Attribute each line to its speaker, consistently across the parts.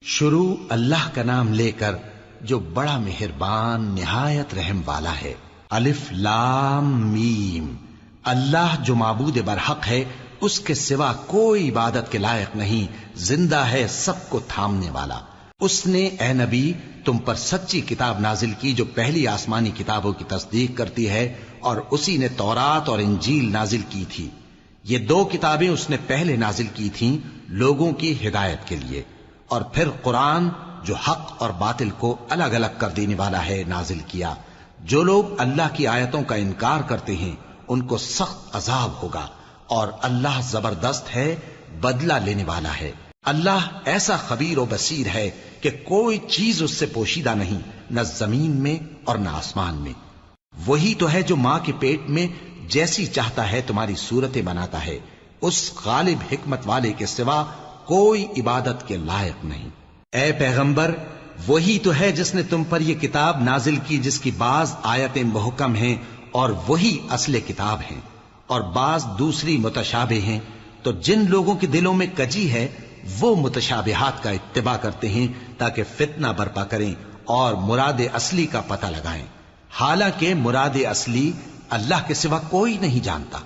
Speaker 1: شروع اللہ کا نام لے کر جو بڑا مہربان نہایت رحم والا ہے۔ الف لام میم۔ اللہ جو معبود برحق ہے، اس کے سوا کوئی عبادت کے لائق نہیں، زندہ ہے، سب کو تھامنے والا۔ اس نے اے نبی تم پر سچی کتاب نازل کی جو پہلی آسمانی کتابوں کی تصدیق کرتی ہے، اور اسی نے تورات اور انجیل نازل کی تھی۔ یہ دو کتابیں اس نے پہلے نازل کی تھیں لوگوں کی ہدایت کے لیے، اور پھر قرآن جو حق اور باطل کو الگ الگ کر دینے والا ہے نازل کیا۔ جو لوگ اللہ کی آیتوں کا انکار کرتے ہیں ان کو سخت عذاب ہوگا، اور اللہ زبردست ہے، بدلہ لینے والا ہے۔ اللہ ایسا خبیر و بصیر ہے کہ کوئی چیز اس سے پوشیدہ نہیں، نہ زمین میں اور نہ آسمان میں۔ وہی تو ہے جو ماں کے پیٹ میں جیسی چاہتا ہے تمہاری صورتیں بناتا ہے، اس غالب حکمت والے کے سوا کوئی عبادت کے لائق نہیں۔ اے پیغمبر، وہی تو ہے جس نے تم پر یہ کتاب نازل کی جس کی بعض آیتیں محکم ہیں اور وہی اصل کتاب ہیں، اور بعض دوسری متشابہ ہیں۔ تو جن لوگوں کے دلوں میں کجی ہے وہ متشابہات کا اتباع کرتے ہیں تاکہ فتنہ برپا کریں اور مراد اصلی کا پتہ لگائیں، حالانکہ مراد اصلی اللہ کے سوا کوئی نہیں جانتا۔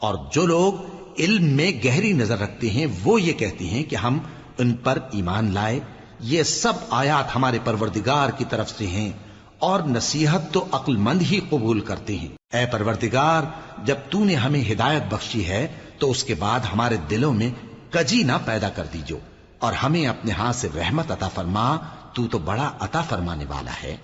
Speaker 1: اور جو لوگ علم میں گہری نظر رکھتے ہیں وہ یہ کہتے ہیں کہ ہم ان پر ایمان لائے۔ یہ سب آیات ہمارے پروردگار کی طرف سے ہیں، اور نصیحت تو عقل مند ہی قبول کرتے ہیں۔ اے پروردگار، جب تو نے ہمیں ہدایت بخشی ہے تو اس کے بعد ہمارے دلوں میں کجی نہ پیدا کر دیجو، اور ہمیں اپنے ہاتھ سے رحمت عطا فرما، تو بڑا عطا فرمانے والا ہے۔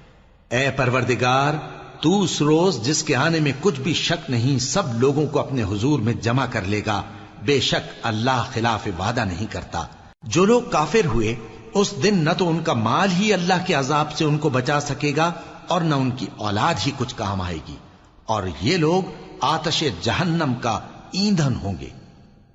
Speaker 1: اے پروردگار، تو اس روز جس کے آنے میں کچھ بھی شک نہیں سب لوگوں کو اپنے حضور میں جمع کر لے گا۔ بے شک اللہ خلاف وعدہ نہیں کرتا۔ جو لوگ کافر ہوئے اس دن نہ تو ان کا مال ہی اللہ کے عذاب سے ان کو بچا سکے گا اور نہ ان کی اولاد ہی کچھ کام آئے گی، اور یہ لوگ آتش جہنم کا ایندھن ہوں گے۔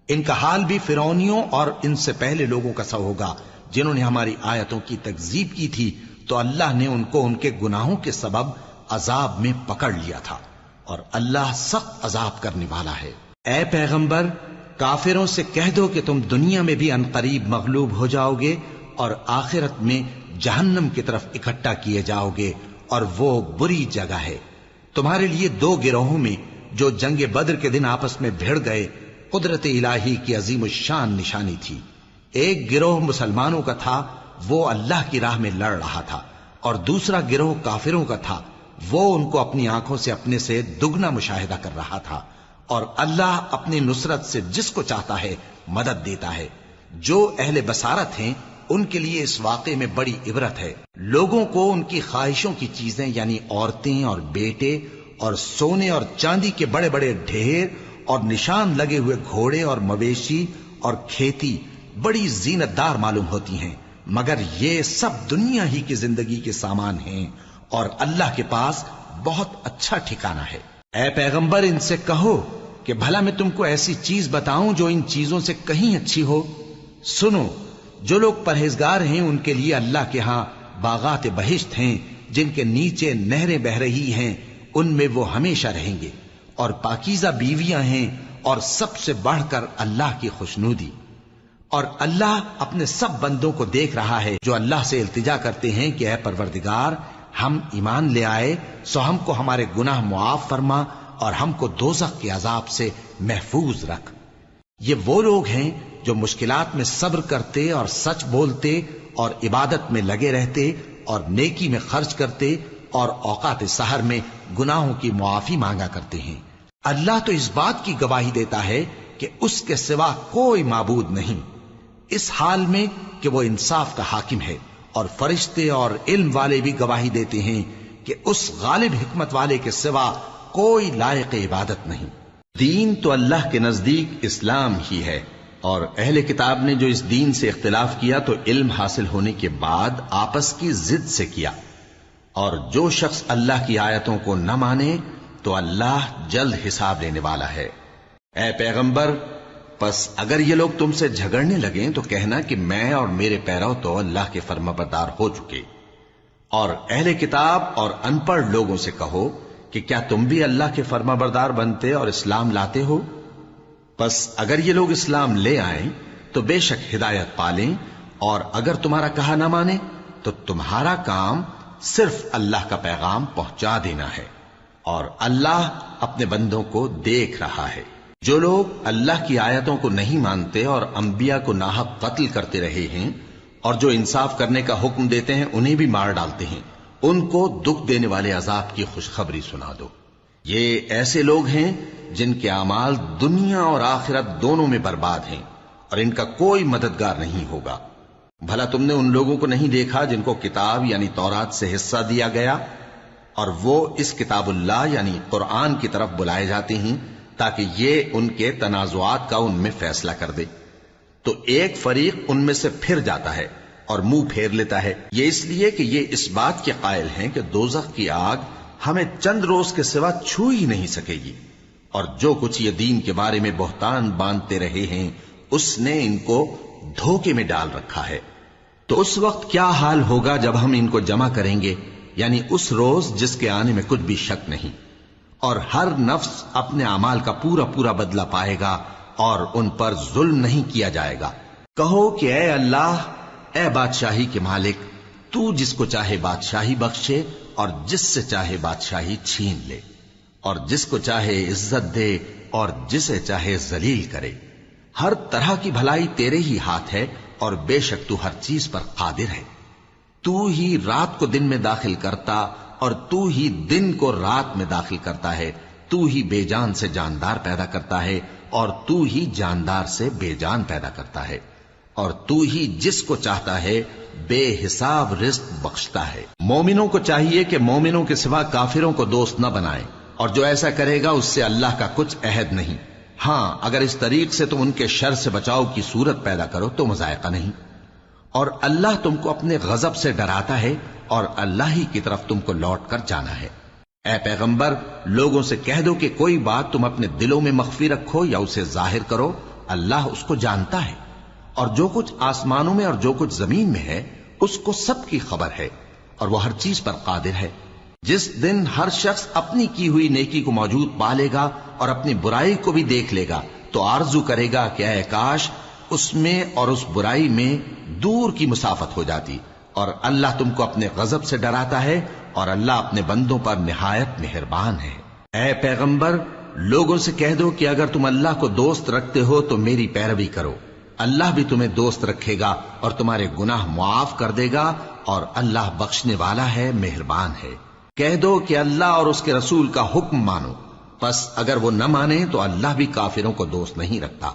Speaker 1: ان کا حال بھی فرعونیوں اور ان سے پہلے لوگوں کا سا ہوگا جنہوں نے ہماری آیتوں کی تکذیب کی تھی، تو اللہ نے ان کو ان کے گناہوں کے سبب عذاب میں پکڑ لیا تھا، اور اللہ سخت عذاب کرنے والا ہے۔ اے پیغمبر، کافروں سے کہہ دو کہ تم دنیا میں بھی عنقریب مغلوب ہو جاؤ گے اور آخرت میں جہنم کی طرف اکٹھا کیے جاؤ گے، اور وہ بری جگہ ہے۔ تمہارے لیے دو گروہوں میں جو جنگ بدر کے دن آپس میں بھڑ گئے قدرت الہی کی عظیم الشان نشانی تھی۔ ایک گروہ مسلمانوں کا تھا، وہ اللہ کی راہ میں لڑ رہا تھا، اور دوسرا گروہ کافروں کا تھا، وہ ان کو اپنی آنکھوں سے اپنے سے دگنا مشاہدہ کر رہا تھا۔ اور اللہ اپنی نصرت سے جس کو چاہتا ہے مدد دیتا ہے۔ جو اہل بصارت ہیں ان کے لیے اس واقعے میں بڑی عبرت ہے۔ لوگوں کو ان کی خواہشوں کی چیزیں یعنی عورتیں اور بیٹے اور سونے اور چاندی کے بڑے بڑے ڈھیر اور نشان لگے ہوئے گھوڑے اور مویشی اور کھیتی بڑی زینت دار معلوم ہوتی ہیں، مگر یہ سب دنیا ہی کی زندگی کے سامان ہیں، اور اللہ کے پاس بہت اچھا ٹھکانہ ہے۔ اے پیغمبر، ان سے کہو کہ بھلا میں تم کو ایسی چیز بتاؤں جو ان چیزوں سے کہیں اچھی ہو؟ سنو، جو لوگ پرہیزگار ہیں ان کے لیے اللہ کے ہاں باغات بہشت ہیں جن کے نیچے نہریں بہ رہی ہیں، ان میں وہ ہمیشہ رہیں گے، اور پاکیزہ بیویاں ہیں، اور سب سے بڑھ کر اللہ کی خوشنودی۔ اور اللہ اپنے سب بندوں کو دیکھ رہا ہے جو اللہ سے التجا کرتے ہیں کہ اے پروردگار، ہم ایمان لے آئے سو ہم کو ہمارے گناہ معاف فرما اور ہم کو دوزخ کے عذاب سے محفوظ رکھ۔ یہ وہ لوگ ہیں جو مشکلات میں صبر کرتے اور سچ بولتے اور عبادت میں لگے رہتے اور نیکی میں خرچ کرتے اور اوقات سحر میں گناہوں کی معافی مانگا کرتے ہیں۔ اللہ تو اس بات کی گواہی دیتا ہے کہ اس کے سوا کوئی معبود نہیں، اس حال میں کہ وہ انصاف کا حاکم ہے، اور فرشتے اور علم والے بھی گواہی دیتے ہیں کہ اس غالب حکمت والے کے سوا کوئی لائق عبادت نہیں۔ دین تو اللہ کے نزدیک اسلام ہی ہے، اور اہل کتاب نے جو اس دین سے اختلاف کیا تو علم حاصل ہونے کے بعد آپس کی ضد سے کیا، اور جو شخص اللہ کی آیتوں کو نہ مانے تو اللہ جلد حساب لینے والا ہے۔ اے پیغمبر، پس اگر یہ لوگ تم سے جھگڑنے لگیں تو کہنا کہ میں اور میرے پیرو تو اللہ کے فرمانبردار ہو چکے، اور اہل کتاب اور ان پڑھ لوگوں سے کہو کہ کیا تم بھی اللہ کے فرمانبردار بنتے اور اسلام لاتے ہو؟ پس اگر یہ لوگ اسلام لے آئیں تو بے شک ہدایت پالیں، اور اگر تمہارا کہا نہ مانے تو تمہارا کام صرف اللہ کا پیغام پہنچا دینا ہے، اور اللہ اپنے بندوں کو دیکھ رہا ہے۔ جو لوگ اللہ کی آیتوں کو نہیں مانتے اور انبیاء کو ناحق قتل کرتے رہے ہیں اور جو انصاف کرنے کا حکم دیتے ہیں انہیں بھی مار ڈالتے ہیں، ان کو دکھ دینے والے عذاب کی خوشخبری سنا دو۔ یہ ایسے لوگ ہیں جن کے اعمال دنیا اور آخرت دونوں میں برباد ہیں، اور ان کا کوئی مددگار نہیں ہوگا۔ بھلا تم نے ان لوگوں کو نہیں دیکھا جن کو کتاب یعنی تورات سے حصہ دیا گیا، اور وہ اس کتاب اللہ یعنی قرآن کی طرف بلائے جاتے ہیں تاکہ یہ ان کے تنازعات کا ان میں فیصلہ کر دے، تو ایک فریق ان میں سے پھر جاتا ہے اور منہ پھیر لیتا ہے، یہ اس لیے کہ یہ اس بات کے قائل ہیں کہ دوزخ کی آگ ہمیں چند روز کے سوا چھو ہی نہیں سکے گی، اور جو کچھ یہ دین کے بارے میں بہتان باندھتے رہے ہیں اس نے ان کو دھوکے میں ڈال رکھا ہے۔ تو اس وقت کیا حال ہوگا جب ہم ان کو جمع کریں گے، یعنی اس روز جس کے آنے میں کچھ بھی شک نہیں، اور ہر نفس اپنے اعمال کا پورا پورا بدلہ پائے گا اور ان پر ظلم نہیں کیا جائے گا۔ کہو کہ اے اللہ، اے بادشاہی کے مالک، تو جس کو چاہے بادشاہی بخشے اور جس سے چاہے بادشاہی چھین لے، اور جس کو چاہے عزت دے اور جسے چاہے ذلیل کرے۔ ہر طرح کی بھلائی تیرے ہی ہاتھ ہے، اور بے شک تو ہر چیز پر قادر ہے۔ تو ہی رات کو دن میں داخل کرتا اور تو ہی دن کو رات میں داخل کرتا ہے، تو ہی بے جان سے جاندار پیدا کرتا ہے اور تو ہی جاندار سے بے جان پیدا کرتا ہے، اور تو ہی جس کو چاہتا ہے بے حساب رزق بخشتا ہے۔ مومنوں کو چاہیے کہ مومنوں کے سوا کافروں کو دوست نہ بنائیں، اور جو ایسا کرے گا اس سے اللہ کا کچھ عہد نہیں۔ ہاں اگر اس طریق سے تم ان کے شر سے بچاؤ کی صورت پیدا کرو تو مذائقہ نہیں، اور اللہ تم کو اپنے غضب سے ڈراتا ہے، اور اللہ ہی کی طرف تم کو لوٹ کر جانا ہے۔ اے پیغمبر، لوگوں سے کہہ دو کہ کوئی بات تم اپنے دلوں میں مخفی رکھو یا اسے ظاہر کرو، اللہ اس کو جانتا ہے، اور جو کچھ آسمانوں میں اور جو کچھ زمین میں ہے اس کو سب کی خبر ہے، اور وہ ہر چیز پر قادر ہے۔ جس دن ہر شخص اپنی کی ہوئی نیکی کو موجود پا لے گا اور اپنی برائی کو بھی دیکھ لے گا تو آرزو کرے گا کہ اے کاش اس میں اور اس برائی میں دور کی مسافت ہو جاتی، اور اللہ تم کو اپنے غضب سے ڈراتا ہے، اور اللہ اپنے بندوں پر نہایت مہربان ہے۔ اے پیغمبر، لوگوں سے کہہ دو کہ اگر تم اللہ کو دوست رکھتے ہو تو میری پیروی کرو، اللہ بھی تمہیں دوست رکھے گا اور تمہارے گناہ معاف کر دے گا، اور اللہ بخشنے والا ہے، مہربان ہے۔ کہہ دو کہ اللہ اور اس کے رسول کا حکم مانو، پس اگر وہ نہ مانے تو اللہ بھی کافروں کو دوست نہیں رکھتا۔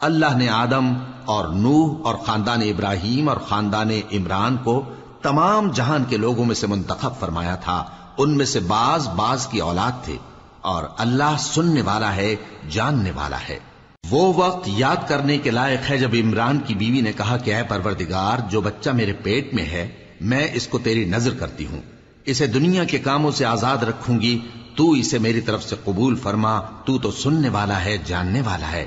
Speaker 1: اللہ نے آدم اور نوح اور خاندان ابراہیم اور خاندان عمران کو تمام جہان کے لوگوں میں سے منتخب فرمایا تھا، ان میں سے بعض بعض کی اولاد تھے، اور اللہ سننے والا ہے، جاننے والا ہے۔ وہ وقت یاد کرنے کے لائق ہے جب عمران کی بیوی نے کہا کہ اے پروردگار، جو بچہ میرے پیٹ میں ہے میں اس کو تیری نذر کرتی ہوں، اسے دنیا کے کاموں سے آزاد رکھوں گی، تو اسے میری طرف سے قبول فرما، تو سننے والا ہے، جاننے والا ہے۔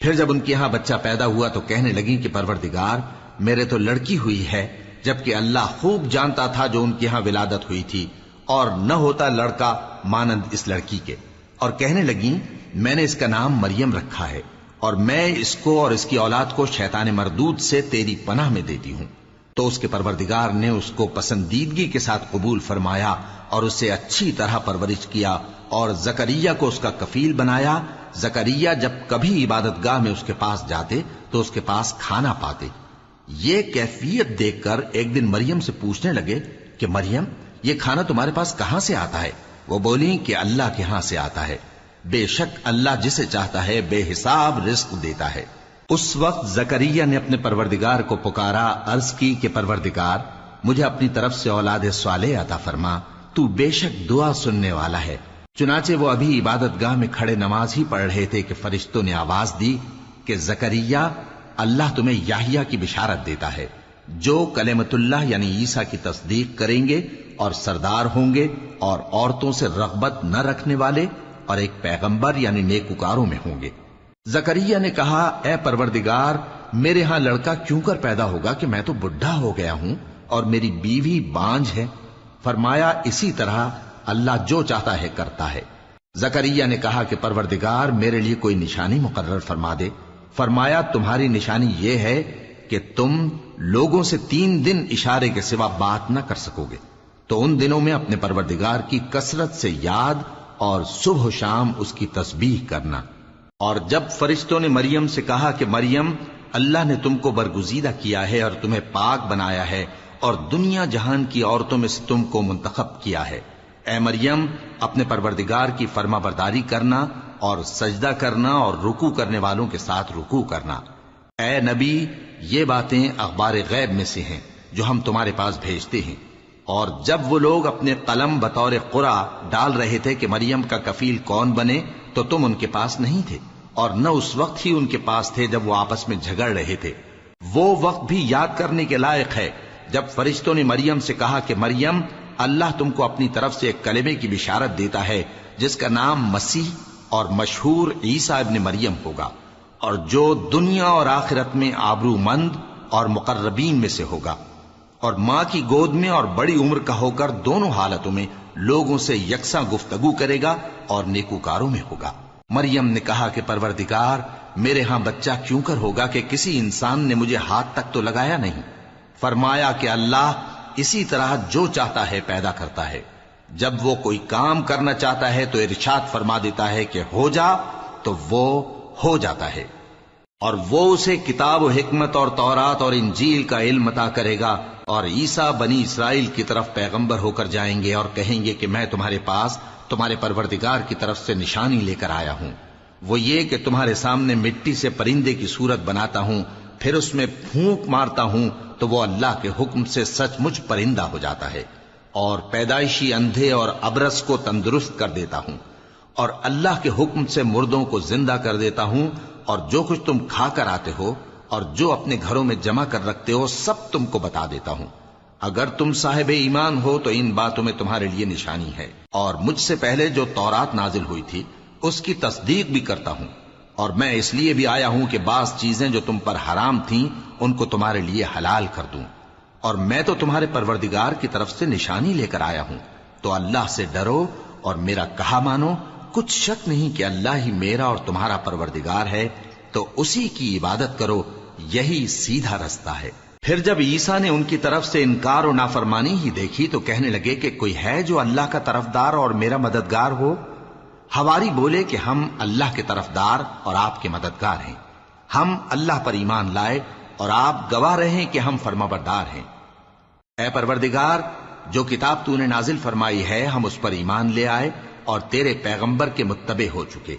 Speaker 1: پھر جب ان کے ہاں بچہ پیدا ہوا تو کہنے لگی کہ پروردگار، میرے تو لڑکی ہوئی ہے، جبکہ اللہ خوب جانتا تھا جو ان کے ہاں ولادت ہوئی تھی، اور نہ ہوتا لڑکا مانند اس لڑکی کے۔ اور کہنے لگی میں نے اس کا نام مریم رکھا ہے، اور میں اس کو اور اس کی اولاد کو شیطان مردود سے تیری پناہ میں دیتی ہوں۔ تو اس کے پروردگار نے اس کو پسندیدگی کے ساتھ قبول فرمایا اور اسے اچھی طرح پرورش کیا، اور زکریا کو اس کا کفیل بنایا۔ زکریا جب کبھی عبادت گاہ میں اس کے پاس جاتے تو اس کے پاس کھانا پاتے۔ یہ کیفیت دیکھ کر ایک دن مریم سے پوچھنے لگے کہ مریم، یہ کھانا تمہارے پاس کہاں سے آتا ہے؟ وہ بولی کہ اللہ کے ہاں سے آتا ہے، بے شک اللہ جسے چاہتا ہے بے حساب رزق دیتا ہے۔ اس وقت زکریا نے اپنے پروردگار کو پکارا، عرض کی کہ پروردگار، مجھے اپنی طرف سے اولاد صالح عطا فرما، تو بے شک دعا سننے والا ہے۔ چنانچہ وہ ابھی عبادت گاہ میں کھڑے نماز ہی پڑھ رہے تھے کہ فرشتوں نے آواز دی کہ زکریا، اللہ تمہیں یحییٰ کی بشارت دیتا ہے، جو کلمۃ اللہ یعنی عیسیٰ کی تصدیق کریں گے اور سردار ہوں گے اور عورتوں سے رغبت نہ رکھنے والے اور ایک پیغمبر یعنی نیکوکاروں میں ہوں گے۔ زکریا نے کہا، اے پروردگار، میرے ہاں لڑکا کیوں کر پیدا ہوگا کہ میں تو بڈھا ہو گیا ہوں اور میری بیوی بانجھ ہے؟ فرمایا، اسی طرح اللہ جو چاہتا ہے کرتا ہے۔ زکریا نے کہا کہ پروردگار، میرے لیے کوئی نشانی مقرر فرما دے۔ فرمایا، تمہاری نشانی یہ ہے کہ تم لوگوں سے 3 دن اشارے کے سوا بات نہ کر سکو گے، تو ان دنوں میں اپنے پروردگار کی کثرت سے یاد اور صبح و شام اس کی تسبیح کرنا۔ اور جب فرشتوں نے مریم سے کہا کہ مریم، اللہ نے تم کو برگزیدہ کیا ہے اور تمہیں پاک بنایا ہے اور دنیا جہان کی عورتوں میں سے تم کو منتخب کیا ہے، اے مریم اپنے پروردگار کی فرما برداری کرنا اور سجدہ کرنا اور رکوع کرنے والوں کے ساتھ رکوع کرنا۔ اے نبی، یہ باتیں اخبار غیب میں سے ہیں جو ہم تمہارے پاس بھیجتے ہیں۔ اور جب وہ لوگ اپنے قلم بطور قرعہ ڈال رہے تھے کہ مریم کا کفیل کون بنے، تو تم ان کے پاس نہیں تھے، اور نہ اس وقت ہی ان کے پاس تھے جب وہ آپس میں جھگڑ رہے تھے۔ وہ وقت بھی یاد کرنے کے لائق ہے جب فرشتوں نے مریم سے کہا کہ مریم، اللہ تم کو اپنی طرف سے ایک کلمے کی بشارت دیتا ہے جس کا نام مسیح اور مشہور عیسیٰ ابن مریم ہوگا، اور جو دنیا اور آخرت میں آبرو مند اور مقربین میں سے ہوگا، اور ماں کی گود میں اور بڑی عمر کا ہو کر دونوں حالتوں میں لوگوں سے یکساں گفتگو کرے گا اور نیکوکاروں میں ہوگا۔ مریم نے کہا کہ پروردگار، میرے ہاں بچہ کیوں کر ہوگا کہ کسی انسان نے مجھے ہاتھ تک تو لگایا نہیں۔ فرمایا کہ اللہ اسی طرح جو چاہتا ہے پیدا کرتا ہے، جب وہ کوئی کام کرنا چاہتا ہے تو ارشاد فرما دیتا ہے کہ ہو جا، تو وہ ہو جاتا ہے۔ اور وہ اسے کتاب و حکمت اور تورات اور انجیل کا علم عطا کرے گا، اور عیسیٰ بنی اسرائیل کی طرف پیغمبر ہو کر جائیں گے اور کہیں گے کہ میں تمہارے پاس تمہارے پروردگار کی طرف سے نشانی لے کر آیا ہوں، وہ یہ کہ تمہارے سامنے مٹی سے پرندے کی صورت بناتا ہوں، پھر اس میں پھونک مارتا ہوں تو وہ اللہ کے حکم سے سچ مچ پرندہ ہو جاتا ہے، اور پیدائشی اندھے اور ابرص کو تندرست کر دیتا ہوں، اور اللہ کے حکم سے مردوں کو زندہ کر دیتا ہوں، اور جو کچھ تم کھا کر آتے ہو اور جو اپنے گھروں میں جمع کر رکھتے ہو سب تم کو بتا دیتا ہوں۔ اگر تم صاحب ایمان ہو تو ان باتوں میں تمہارے لیے نشانی ہے، اور مجھ سے پہلے جو تورات نازل ہوئی تھی اس کی تصدیق بھی کرتا ہوں، اور میں اس لیے بھی آیا ہوں کہ بعض چیزیں جو تم پر حرام تھیں ان کو تمہارے لیے حلال کر دوں، اور میں تو تمہارے پروردگار کی طرف سے نشانی لے کر آیا ہوں، تو اللہ سے ڈرو اور میرا کہا مانو۔ کچھ شک نہیں کہ اللہ ہی میرا اور تمہارا پروردگار ہے، تو اسی کی عبادت کرو، یہی سیدھا رستہ ہے۔ پھر جب عیسیٰ نے ان کی طرف سے انکار و نافرمانی ہی دیکھی تو کہنے لگے کہ کوئی ہے جو اللہ کا طرفدار اور میرا مددگار ہو؟ حواری بولے کہ ہم اللہ کے طرفدار اور آپ کے مددگار ہیں، ہم اللہ پر ایمان لائے اور آپ گواہ رہیں کہ ہم فرما بردار ہیں۔ اے پروردگار، جو کتاب تو نے نازل فرمائی ہے ہم اس پر ایمان لے آئے اور تیرے پیغمبر کے متبع ہو چکے،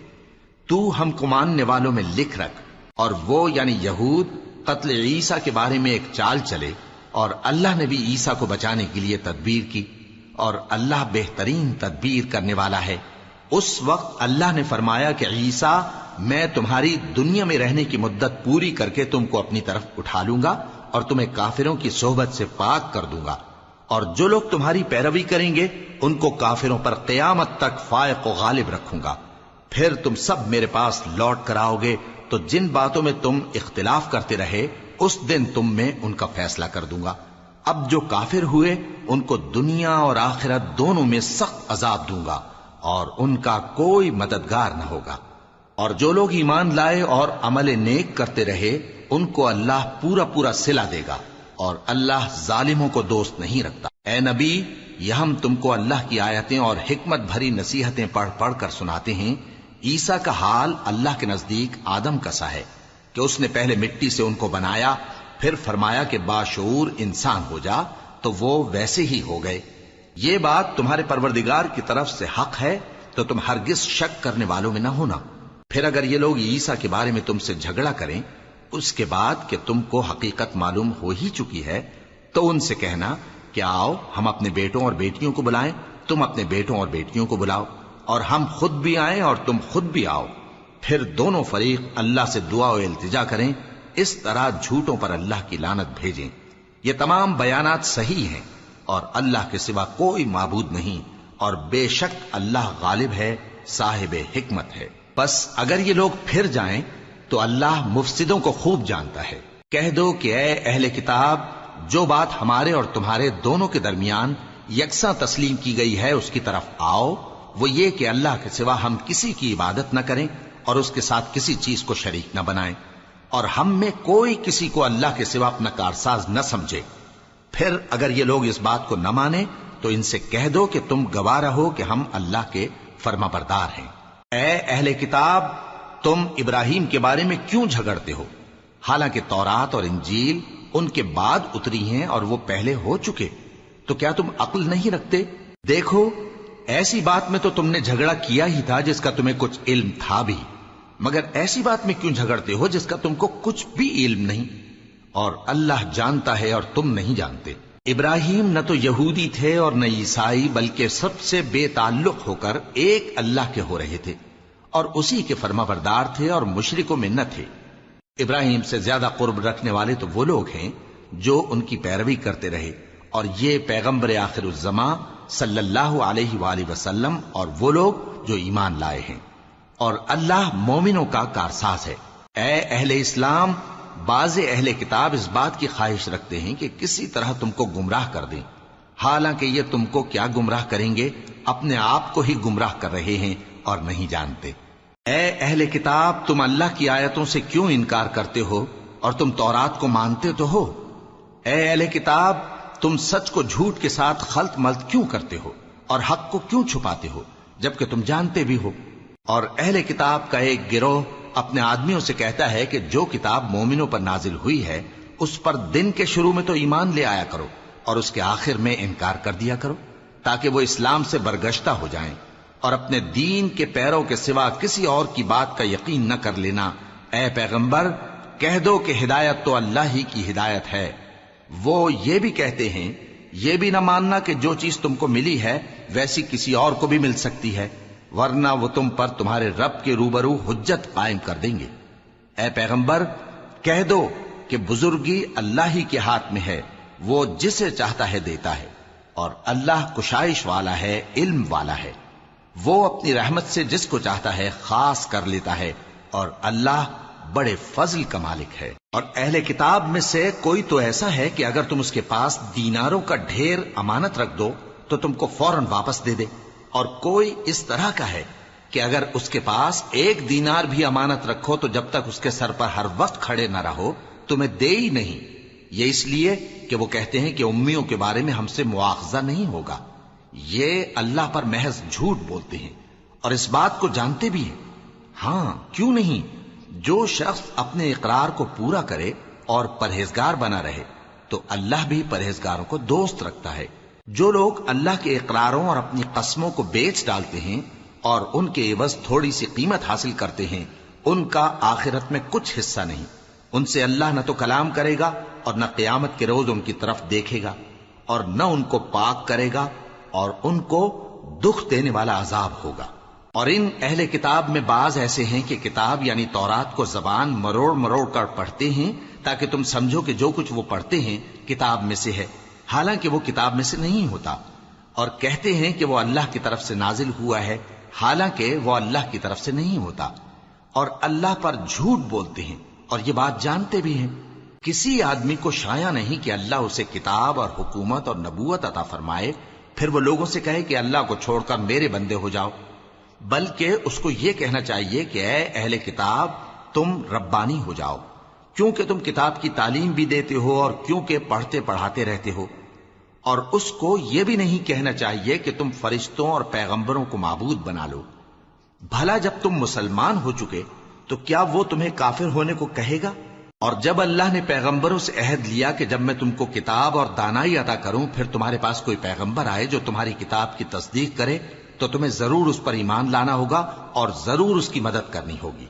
Speaker 1: تو ہم کو ماننے والوں میں لکھ رکھ۔ اور وہ یعنی یہود قتل عیسیٰ کے بارے میں ایک چال چلے، اور اللہ نے بھی عیسیٰ کو بچانے کے لیے تدبیر کی، اور اللہ بہترین تدبیر کرنے والا ہے۔ اس وقت اللہ نے فرمایا کہ عیسیٰ، میں تمہاری دنیا میں رہنے کی مدت پوری کر کے تم کو اپنی طرف اٹھا لوں گا اور تمہیں کافروں کی صحبت سے پاک کر دوں گا، اور جو لوگ تمہاری پیروی کریں گے ان کو کافروں پر قیامت تک فائق و غالب رکھوں گا۔ پھر تم سب میرے پاس لوٹ کر آؤ گے تو جن باتوں میں تم اختلاف کرتے رہے اس دن تم میں ان کا فیصلہ کر دوں گا۔ اب جو کافر ہوئے ان کو دنیا اور آخرت دونوں میں سخت عذاب دوں گا، اور ان کا کوئی مددگار نہ ہوگا۔ اور جو لوگ ایمان لائے اور عمل نیک کرتے رہے ان کو اللہ پورا پورا صلہ دے گا، اور اللہ ظالموں کو دوست نہیں رکھتا۔ اے نبی، یہ ہم تم کو اللہ کی آیتیں اور حکمت بھری نصیحتیں پڑھ پڑھ کر سناتے ہیں۔ عیسیٰ کا حال اللہ کے نزدیک آدم کا سا ہے کہ اس نے پہلے مٹی سے ان کو بنایا، پھر فرمایا کہ باشعور انسان ہو جا، تو وہ ویسے ہی ہو گئے۔ یہ بات تمہارے پروردگار کی طرف سے حق ہے، تو تم ہرگز شک کرنے والوں میں نہ ہونا۔ پھر اگر یہ لوگ عیسیٰ کے بارے میں تم سے جھگڑا کریں اس کے بعد کہ تم کو حقیقت معلوم ہو ہی چکی ہے، تو ان سے کہنا کہ آؤ ہم اپنے بیٹوں اور بیٹیوں کو بلائیں، تم اپنے بیٹوں اور بیٹیوں کو بلاؤ، اور ہم خود بھی آئیں اور تم خود بھی آؤ، پھر دونوں فریق اللہ سے دعا و التجا کریں، اس طرح جھوٹوں پر اللہ کی لعنت بھیجیں۔ یہ تمام بیانات صحیح ہیں، اور اللہ کے سوا کوئی معبود نہیں، اور بے شک اللہ غالب ہے، صاحب حکمت ہے۔ بس اگر یہ لوگ پھر جائیں تو اللہ مفسدوں کو خوب جانتا ہے۔ کہہ دو کہ اے اہل کتاب، جو بات ہمارے اور تمہارے دونوں کے درمیان یکساں تسلیم کی گئی ہے اس کی طرف آؤ، وہ یہ کہ اللہ کے سوا ہم کسی کی عبادت نہ کریں اور اس کے ساتھ کسی چیز کو شریک نہ بنائیں۔ اور ہم میں کوئی کسی کو اللہ کے سوا اپنا کارساز نہ سمجھے۔ پھر اگر یہ لوگ اس بات کو نہ مانے تو ان سے کہہ دو کہ تم گواہ رہو کہ ہم اللہ کے فرما بردار ہیں۔ اے اہل کتاب، تم ابراہیم کے بارے میں کیوں جھگڑتے ہو، حالانکہ تورات اور انجیل ان کے بعد اتری ہیں اور وہ پہلے ہو چکے؟ تو کیا تم عقل نہیں رکھتے؟ دیکھو، ایسی بات میں تو تم نے جھگڑا کیا ہی تھا جس کا تمہیں کچھ علم تھا بھی، مگر ایسی بات میں کیوں جھگڑتے ہو جس کا تم کو کچھ بھی علم نہیں؟ اور اللہ جانتا ہے اور تم نہیں جانتے۔ ابراہیم نہ تو یہودی تھے اور نہ عیسائی، بلکہ سب سے بے تعلق ہو کر ایک اللہ کے ہو رہے تھے اور اسی کے فرما بردار تھے اور مشرکوں میں نہ تھے۔ ابراہیم سے زیادہ قرب رکھنے والے تو وہ لوگ ہیں جو ان کی پیروی کرتے رہے، اور یہ پیغمبر آخر الزماں صلی اللہ علیہ وآلہ وسلم اور وہ لوگ جو ایمان لائے ہیں، اور اللہ مومنوں کا کارساز ہے۔ اے اہل اسلام، بعض اہل کتاب اس بات کی خواہش رکھتے ہیں کہ کسی طرح تم کو گمراہ کر دیں، حالانکہ یہ تم کو کیا گمراہ کریں گے، اپنے آپ کو ہی گمراہ کر رہے ہیں اور نہیں جانتے۔ اے اہل کتاب، تم اللہ کی آیتوں سے کیوں انکار کرتے ہو اور تم تورات کو مانتے تو ہو؟ اے اہل کتاب، تم سچ کو جھوٹ کے ساتھ خلط ملط کیوں کرتے ہو اور حق کو کیوں چھپاتے ہو جبکہ تم جانتے بھی ہو؟ اور اہل کتاب کا ایک گروہ اپنے آدمیوں سے کہتا ہے کہ جو کتاب مومنوں پر نازل ہوئی ہے اس پر دن کے شروع میں تو ایمان لے آیا کرو اور اس کے آخر میں انکار کر دیا کرو، تاکہ وہ اسلام سے برگشتہ ہو جائیں، اور اپنے دین کے پیروں کے سوا کسی اور کی بات کا یقین نہ کر لینا۔ اے پیغمبر، کہہ دو کہ ہدایت تو اللہ ہی کی ہدایت ہے۔ وہ یہ بھی کہتے ہیں، یہ بھی نہ ماننا کہ جو چیز تم کو ملی ہے ویسی کسی اور کو بھی مل سکتی ہے، ورنہ وہ تم پر تمہارے رب کے روبرو حجت قائم کر دیں گے۔ اے پیغمبر، کہہ دو کہ بزرگی اللہ ہی کے ہاتھ میں ہے، وہ جسے چاہتا ہے دیتا ہے، اور اللہ کشائش والا ہے، علم والا ہے۔ وہ اپنی رحمت سے جس کو چاہتا ہے خاص کر لیتا ہے، اور اللہ بڑے فضل کا مالک ہے۔ اور اہل کتاب میں سے کوئی تو ایسا ہے کہ اگر تم اس کے پاس دیناروں کا ڈھیر امانت رکھ دو تو تم کو فوراً واپس دے دے، اور کوئی اس طرح کا ہے کہ اگر اس کے پاس 1 دینار بھی امانت رکھو تو جب تک اس کے سر پر ہر وقت کھڑے نہ رہو تمہیں دے ہی نہیں۔ یہ اس لیے کہ وہ کہتے ہیں کہ امیوں کے بارے میں ہم سے مواخذہ نہیں ہوگا۔ یہ اللہ پر محض جھوٹ بولتے ہیں اور اس بات کو جانتے بھی ہیں۔ ہاں، کیوں نہیں؟ جو شخص اپنے اقرار کو پورا کرے اور پرہیزگار بنا رہے تو اللہ بھی پرہیزگاروں کو دوست رکھتا ہے۔ جو لوگ اللہ کے اقراروں اور اپنی قسموں کو بیچ ڈالتے ہیں اور ان کے عوض تھوڑی سی قیمت حاصل کرتے ہیں، ان کا آخرت میں کچھ حصہ نہیں۔ ان سے اللہ نہ تو کلام کرے گا اور نہ قیامت کے روز ان کی طرف دیکھے گا، اور نہ ان کو پاک کرے گا، اور ان کو دکھ دینے والا عذاب ہوگا۔ اور ان اہل کتاب میں بعض ایسے ہیں کہ کتاب یعنی تورات کو زبان مروڑ مروڑ کر پڑھتے ہیں تاکہ تم سمجھو کہ جو کچھ وہ پڑھتے ہیں کتاب میں سے ہے، حالانکہ وہ کتاب میں سے نہیں ہوتا، اور کہتے ہیں کہ وہ اللہ کی طرف سے نازل ہوا ہے، حالانکہ وہ اللہ کی طرف سے نہیں ہوتا، اور اللہ پر جھوٹ بولتے ہیں اور یہ بات جانتے بھی ہیں۔ کسی آدمی کو شایع نہیں کہ اللہ اسے کتاب اور حکومت اور نبوت عطا فرمائے پھر وہ لوگوں سے کہے کہ اللہ کو چھوڑ کر میرے بندے ہو جاؤ، بلکہ اس کو یہ کہنا چاہیے کہ اے اہل کتاب، تم ربانی ہو جاؤ، کیونکہ تم کتاب کی تعلیم بھی دیتے ہو اور کیونکہ پڑھتے پڑھاتے رہتے ہو۔ اور اس کو یہ بھی نہیں کہنا چاہیے کہ تم فرشتوں اور پیغمبروں کو معبود بنا لو۔ بھلا جب تم مسلمان ہو چکے تو کیا وہ تمہیں کافر ہونے کو کہے گا؟ اور جب اللہ نے پیغمبروں سے عہد لیا کہ جب میں تم کو کتاب اور دانائی عطا کروں پھر تمہارے پاس کوئی پیغمبر آئے جو تمہاری کتاب کی تصدیق کرے تو تمہیں ضرور اس پر ایمان لانا ہوگا اور ضرور اس کی مدد کرنی ہوگی۔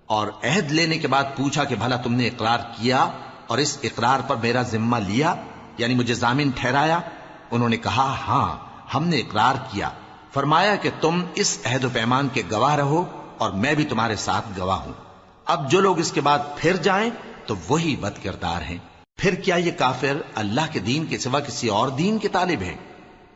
Speaker 1: اور عہد لینے کے بعد پوچھا کہ بھلا تم نے اقرار کیا اور اس اقرار پر میرا ذمہ لیا، یعنی مجھے ضامن ٹھہرایا؟ انہوں نے کہا ہاں، ہم نے اقرار کیا۔ فرمایا کہ تم اس عہد و پیمان کے گواہ رہو اور میں بھی تمہارے ساتھ گواہ ہوں۔ اب جو لوگ اس کے بعد پھر جائیں تو وہی بد کردار ہیں۔ پھر کیا یہ کافر اللہ کے دین کے سوا کسی اور دین کے طالب ہیں؟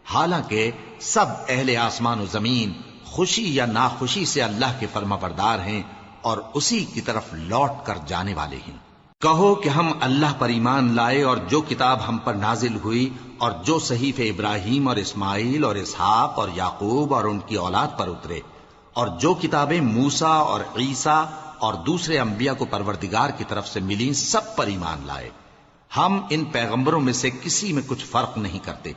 Speaker 1: حالانکہ سب اہل آسمان و زمین خوشی یا ناخوشی سے اللہ کے فرما بردار ہیں اور اسی کی طرف لوٹ کر جانے والے ہیں۔ کہو کہ ہم اللہ پر ایمان لائے اور جو کتاب ہم پر نازل ہوئی اور جو صحیفے ابراہیم اور اسماعیل اور اسحاق اور یعقوب اور ان کی اولاد پر اترے، اور جو کتابیں موسیٰ اور عیسیٰ اور دوسرے انبیاء کو پروردگار کی طرف سے ملی سب پر ایمان لائے۔ ہم ان پیغمبروں میں سے کسی میں کچھ فرق نہیں کرتے،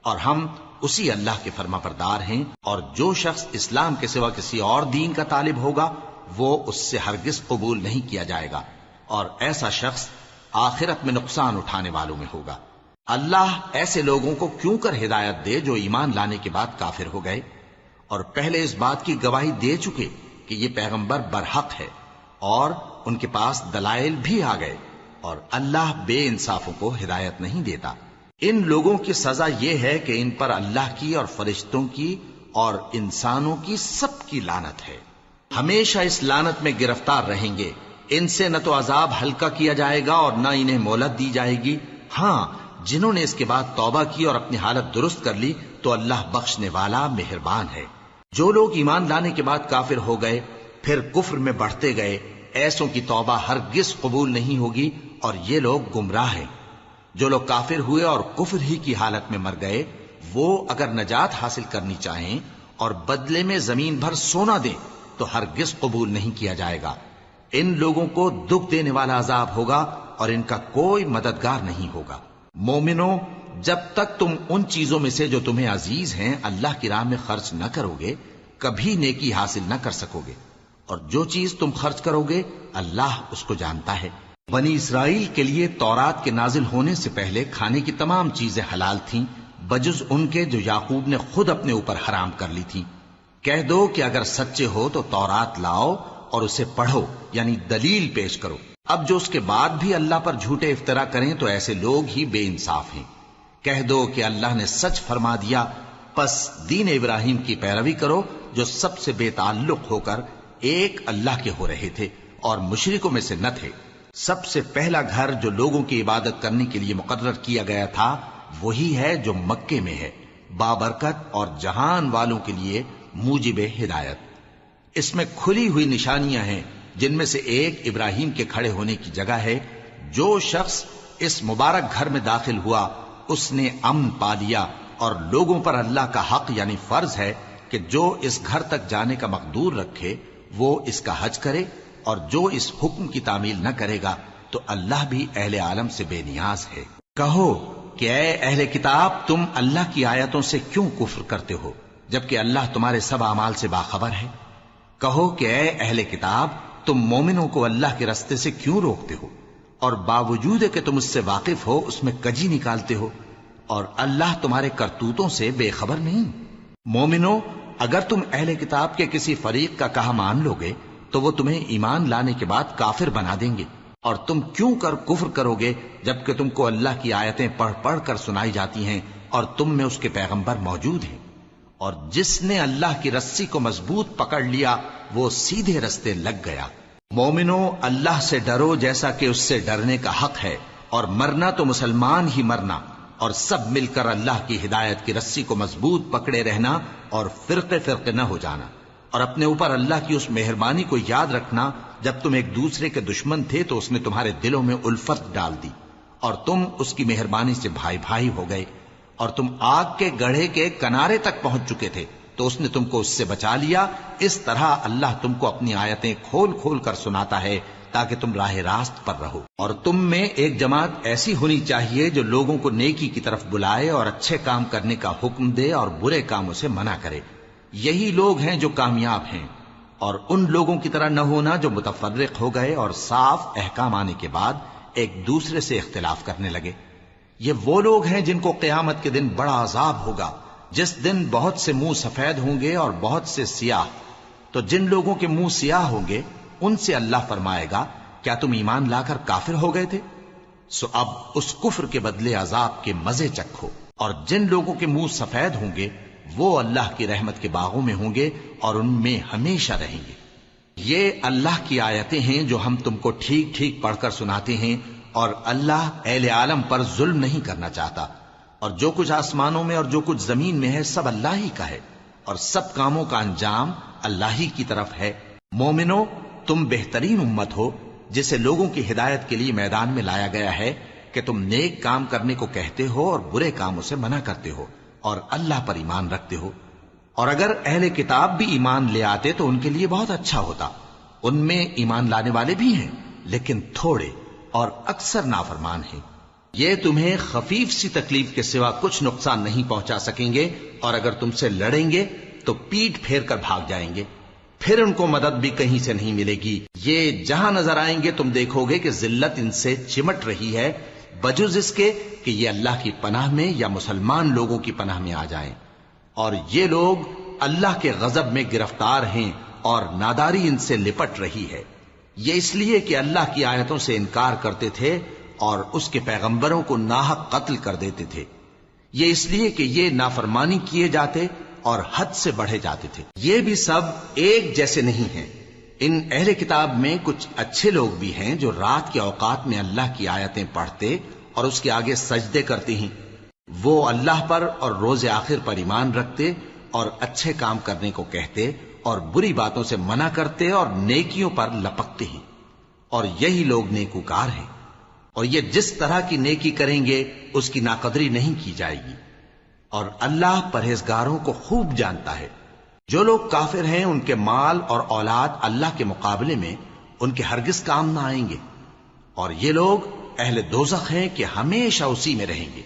Speaker 1: اور ہم اسی اللہ کے فرما بردار ہیں، اور جو شخص اسلام کے سوا کسی اور دین کا طالب ہوگا وہ اس سے ہرگز قبول نہیں کیا جائے گا، اور ایسا شخص آخرت میں نقصان اٹھانے والوں میں ہوگا۔ اللہ ایسے لوگوں کو کیوں کر ہدایت دے جو ایمان لانے کے بعد کافر ہو گئے اور پہلے اس بات کی گواہی دے چکے کہ یہ پیغمبر برحق ہے اور ان کے پاس دلائل بھی آ گئے، اور اللہ بے انصافوں کو ہدایت نہیں دیتا۔ ان لوگوں کی سزا یہ ہے کہ ان پر اللہ کی اور فرشتوں کی اور انسانوں کی سب کی لعنت ہے، ہمیشہ اس لعنت میں گرفتار رہیں گے۔ ان سے نہ تو عذاب ہلکا کیا جائے گا اور نہ انہیں مہلت دی جائے گی۔ ہاں، جنہوں نے اس کے بعد توبہ کی اور اپنی حالت درست کر لی تو اللہ بخشنے والا مہربان ہے۔ جو لوگ ایمان لانے کے بعد کافر ہو گئے پھر کفر میں بڑھتے گئے، ایسوں کی توبہ ہرگز قبول نہیں ہوگی، اور یہ لوگ گمراہ ہیں۔ جو لوگ کافر ہوئے اور کفر ہی کی حالت میں مر گئے، وہ اگر نجات حاصل کرنی چاہیں اور بدلے میں زمین بھر سونا دیں تو ہرگز قبول نہیں کیا جائے گا۔ ان لوگوں کو دکھ دینے والا عذاب ہوگا اور ان کا کوئی مددگار نہیں ہوگا۔ مومنوں، جب تک تم ان چیزوں میں سے جو تمہیں عزیز ہیں اللہ کی راہ میں خرچ نہ کرو گے کبھی نیکی حاصل نہ کر سکو گے، اور جو چیز تم خرچ کرو گے اللہ اس کو جانتا ہے۔ بنی اسرائیل کے لیے تورات کے نازل ہونے سے پہلے کھانے کی تمام چیزیں حلال تھیں بجز ان کے جو یعقوب نے خود اپنے اوپر حرام کر لی تھی۔ کہہ دو کہ اگر سچے ہو تو تورات لاؤ اور اسے پڑھو، یعنی دلیل پیش کرو۔ اب جو اس کے بعد بھی اللہ پر جھوٹے افطرا کریں تو ایسے لوگ ہی بے انصاف ہیں۔ کہہ دو کہ اللہ نے سچ فرما دیا، پس دین ابراہیم کی پیروی کرو جو سب سے بے تعلق ہو کر ایک اللہ کے ہو رہے تھے اور مشرکوں میں سے نہ تھے۔ سب سے پہلا گھر جو لوگوں کی عبادت کرنے کے لیے مقرر کیا گیا تھا وہی ہے جو مکے میں ہے، بابرکت اور جہان والوں کے لیے موجب ہدایت۔ اس میں کھلی ہوئی نشانیاں ہیں جن میں سے ایک ابراہیم کے کھڑے ہونے کی جگہ ہے۔ جو شخص اس مبارک گھر میں داخل ہوا اس نے امن پا لیا، اور لوگوں پر اللہ کا حق یعنی فرض ہے کہ جو اس گھر تک جانے کا مقدور رکھے وہ اس کا حج کرے، اور جو اس حکم کی تعمیل نہ کرے گا تو اللہ بھی اہل عالم سے بے نیاز ہے۔ کہو کہ اے اہل کتاب، تم اللہ کی آیتوں سے کیوں کفر کرتے ہو جبکہ اللہ تمہارے سب اعمال سے باخبر ہے؟ کہو کہ اے اہل کتاب، تم مومنوں کو اللہ کے رستے سے کیوں روکتے ہو اور باوجود کہ تم اس سے واقف ہو اس میں کجی نکالتے ہو، اور اللہ تمہارے کرتوتوں سے بے خبر نہیں؟ مومنوں، اگر تم اہل کتاب کے کسی فریق کا کہا مان لو گے تو وہ تمہیں ایمان لانے کے بعد کافر بنا دیں گے، اور تم کیوں کر کفر کرو گے جبکہ تم کو اللہ کی آیتیں پڑھ پڑھ کر سنائی جاتی ہیں اور تم میں اس کے پیغمبر موجود ہیں۔ اور جس نے اللہ کی رسی کو مضبوط پکڑ لیا وہ سیدھے رستے لگ گیا۔ مومنوں، اللہ سے ڈرو جیسا کہ اس سے ڈرنے کا حق ہے، اور مرنا تو مسلمان ہی مرنا، اور سب مل کر اللہ کی ہدایت کی رسی کو مضبوط پکڑے رہنا اور فرقے فرقے نہ ہو جانا، اور اپنے اوپر اللہ کی اس مہربانی کو یاد رکھنا جب تم ایک دوسرے کے دشمن تھے تو اس نے تمہارے دلوں میں الفت ڈال دی اور تم اس کی مہربانی سے بھائی بھائی ہو گئے، اور تم آگ کے گڑھے کے کنارے تک پہنچ چکے تھے تو اس نے تم کو اس سے بچا لیا۔ اس طرح اللہ تم کو اپنی آیتیں کھول کھول کر سناتا ہے تاکہ تم راہ راست پر رہو۔ اور تم میں ایک جماعت ایسی ہونی چاہیے جو لوگوں کو نیکی کی طرف بلائے اور اچھے کام کرنے کا حکم دے اور برے کاموں سے منع کرے۔ یہی لوگ ہیں جو کامیاب ہیں، اور ان لوگوں کی طرح نہ ہونا جو متفرق ہو گئے اور صاف احکام آنے کے بعد ایک دوسرے سے اختلاف کرنے لگے۔ یہ وہ لوگ ہیں جن کو قیامت کے دن بڑا عذاب ہوگا، جس دن بہت سے منہ سفید ہوں گے اور بہت سے سیاہ۔ تو جن لوگوں کے منہ سیاہ ہوں گے ان سے اللہ فرمائے گا، کیا تم ایمان لا کر کافر ہو گئے تھے؟ سو اب اس کفر کے بدلے عذاب کے مزے چکھو۔ اور جن لوگوں کے منہ سفید ہوں گے وہ اللہ کی رحمت کے باغوں میں ہوں گے اور ان میں ہمیشہ رہیں گے۔ یہ اللہ کی آیتیں ہیں جو ہم تم کو ٹھیک ٹھیک پڑھ کر سناتے ہیں، اور اللہ اہل عالم پر ظلم نہیں کرنا چاہتا، اور جو کچھ آسمانوں میں اور جو کچھ زمین میں ہے سب اللہ ہی کا ہے، اور سب کاموں کا انجام اللہ ہی کی طرف ہے۔ مومنو، تم بہترین امت ہو جسے لوگوں کی ہدایت کے لیے میدان میں لایا گیا ہے کہ تم نیک کام کرنے کو کہتے ہو اور برے کاموں سے منع کرتے ہو اور اللہ پر ایمان رکھتے ہو۔ اور اگر اہل کتاب بھی ایمان لے آتے تو ان کے لیے بہت اچھا ہوتا، ان میں ایمان لانے والے بھی ہیں لیکن تھوڑے اور اکثر نافرمان ہیں۔ یہ تمہیں خفیف سی تکلیف کے سوا کچھ نقصان نہیں پہنچا سکیں گے، اور اگر تم سے لڑیں گے تو پیٹ پھیر کر بھاگ جائیں گے، پھر ان کو مدد بھی کہیں سے نہیں ملے گی۔ یہ جہاں نظر آئیں گے تم دیکھو گے کہ ذلت ان سے چمٹ رہی ہے، بجز اس کے کہ یہ اللہ کی پناہ میں یا مسلمان لوگوں کی پناہ میں آ جائیں، اور یہ لوگ اللہ کے غضب میں گرفتار ہیں اور ناداری ان سے لپٹ رہی ہے۔ یہ اس لیے کہ اللہ کی آیتوں سے انکار کرتے تھے اور اس کے پیغمبروں کو ناحق قتل کر دیتے تھے۔ یہ اس لیے کہ یہ نافرمانی کیے جاتے اور حد سے بڑھے جاتے تھے۔ یہ بھی سب ایک جیسے نہیں ہیں۔ ان اہل کتاب میں کچھ اچھے لوگ بھی ہیں جو رات کے اوقات میں اللہ کی آیتیں پڑھتے اور اس کے آگے سجدے کرتے ہیں۔ وہ اللہ پر اور روز آخر پر ایمان رکھتے اور اچھے کام کرنے کو کہتے اور بری باتوں سے منع کرتے اور نیکیوں پر لپکتے ہیں، اور یہی لوگ نیکوکار ہیں۔ اور یہ جس طرح کی نیکی کریں گے اس کی ناقدری نہیں کی جائے گی، اور اللہ پرہیزگاروں کو خوب جانتا ہے۔ جو لوگ کافر ہیں ان کے مال اور اولاد اللہ کے مقابلے میں ان کے ہرگز کام نہ آئیں گے، اور یہ لوگ اہل دوزخ ہیں کہ ہمیشہ اسی میں رہیں گے۔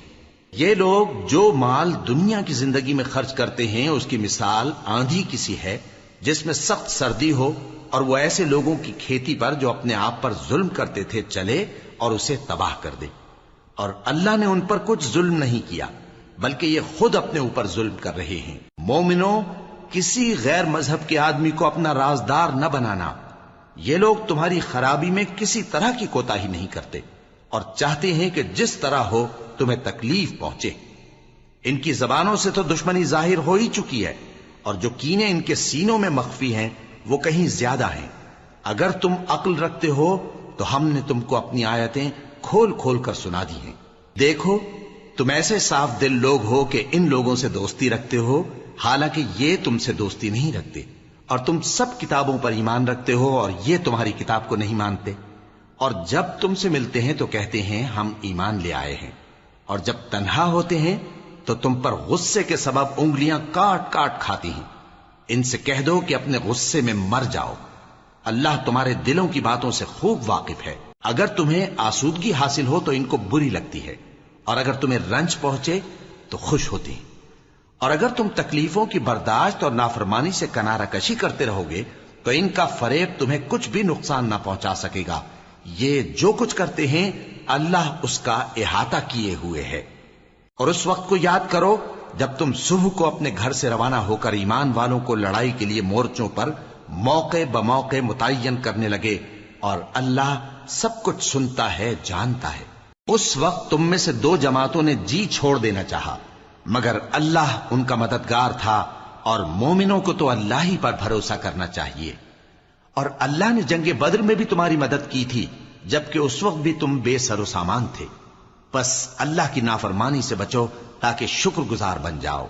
Speaker 1: یہ لوگ جو مال دنیا کی زندگی میں خرچ کرتے ہیں اس کی مثال آندھی کی سی ہے جس میں سخت سردی ہو، اور وہ ایسے لوگوں کی کھیتی پر جو اپنے آپ پر ظلم کرتے تھے چلے اور اسے تباہ کر دے۔ اور اللہ نے ان پر کچھ ظلم نہیں کیا بلکہ یہ خود اپنے اوپر ظلم کر رہے ہیں۔ مومنوں، کسی غیر مذہب کے آدمی کو اپنا رازدار نہ بنانا۔ یہ لوگ تمہاری خرابی میں کسی طرح کی کوتاہی نہیں کرتے اور چاہتے ہیں کہ جس طرح ہو تمہیں تکلیف پہنچے۔ ان کی زبانوں سے تو دشمنی ظاہر ہو ہی چکی ہے، اور جو کینے ان کے سینوں میں مخفی ہیں وہ کہیں زیادہ ہیں۔ اگر تم عقل رکھتے ہو تو ہم نے تم کو اپنی آیتیں کھول کھول کر سنا دی ہیں۔ دیکھو، تم ایسے صاف دل لوگ ہو کہ ان لوگوں سے دوستی رکھتے ہو، حالانکہ یہ تم سے دوستی نہیں رکھتے، اور تم سب کتابوں پر ایمان رکھتے ہو اور یہ تمہاری کتاب کو نہیں مانتے، اور جب تم سے ملتے ہیں تو کہتے ہیں ہم ایمان لے آئے ہیں، اور جب تنہا ہوتے ہیں تو تم پر غصے کے سبب انگلیاں کاٹ کاٹ کھاتی ہیں۔ ان سے کہہ دو کہ اپنے غصے میں مر جاؤ، اللہ تمہارے دلوں کی باتوں سے خوب واقف ہے۔ اگر تمہیں آسودگی حاصل ہو تو ان کو بری لگتی ہے، اور اگر تمہیں رنج پہنچے تو خوش ہوتی ہیں، اور اگر تم تکلیفوں کی برداشت اور نافرمانی سے کنارہ کشی کرتے رہو گے تو ان کا فریب تمہیں کچھ بھی نقصان نہ پہنچا سکے گا۔ یہ جو کچھ کرتے ہیں اللہ اس کا احاطہ کیے ہوئے ہے۔ اور اس وقت کو یاد کرو جب تم صبح کو اپنے گھر سے روانہ ہو کر ایمان والوں کو لڑائی کے لیے مورچوں پر موقع بموقع متعین کرنے لگے، اور اللہ سب کچھ سنتا ہے، جانتا ہے۔ اس وقت تم میں سے دو جماعتوں نے جی چھوڑ دینا چاہا، مگر اللہ ان کا مددگار تھا، اور مومنوں کو تو اللہ ہی پر بھروسہ کرنا چاہیے۔ اور اللہ نے جنگ بدر میں بھی تمہاری مدد کی تھی جبکہ اس وقت بھی تم بے سر و سامان تھے۔ بس اللہ کی نافرمانی سے بچو تاکہ شکر گزار بن جاؤ۔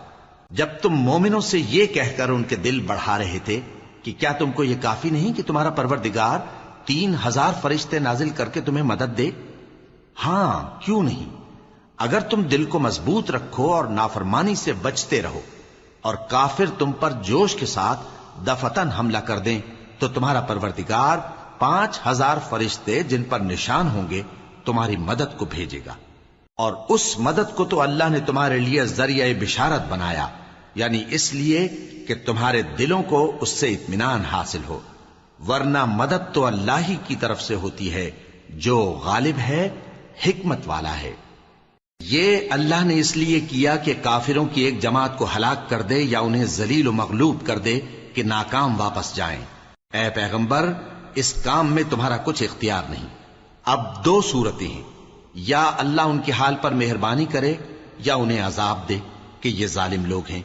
Speaker 1: جب تم مومنوں سے یہ کہہ کر ان کے دل بڑھا رہے تھے کہ کیا تم کو یہ کافی نہیں کہ تمہارا پروردگار 3000 فرشتے نازل کر کے تمہیں مدد دے؟ ہاں، کیوں نہیں؟ اگر تم دل کو مضبوط رکھو اور نافرمانی سے بچتے رہو، اور کافر تم پر جوش کے ساتھ دفتن حملہ کر دیں تو تمہارا پروردگار 5000 فرشتے جن پر نشان ہوں گے تمہاری مدد کو بھیجے گا، اور اس مدد کو تو اللہ نے تمہارے لیے ذریعہ بشارت بنایا، یعنی اس لیے کہ تمہارے دلوں کو اس سے اطمینان حاصل ہو، ورنہ مدد تو اللہ ہی کی طرف سے ہوتی ہے جو غالب ہے، حکمت والا ہے۔ یہ اللہ نے اس لیے کیا کہ کافروں کی ایک جماعت کو ہلاک کر دے یا انہیں ذلیل و مغلوب کر دے کہ ناکام واپس جائیں۔ اے پیغمبر، اس کام میں تمہارا کچھ اختیار نہیں۔ اب دو صورتیں ہیں، یا اللہ ان کے حال پر مہربانی کرے یا انہیں عذاب دے کہ یہ ظالم لوگ ہیں،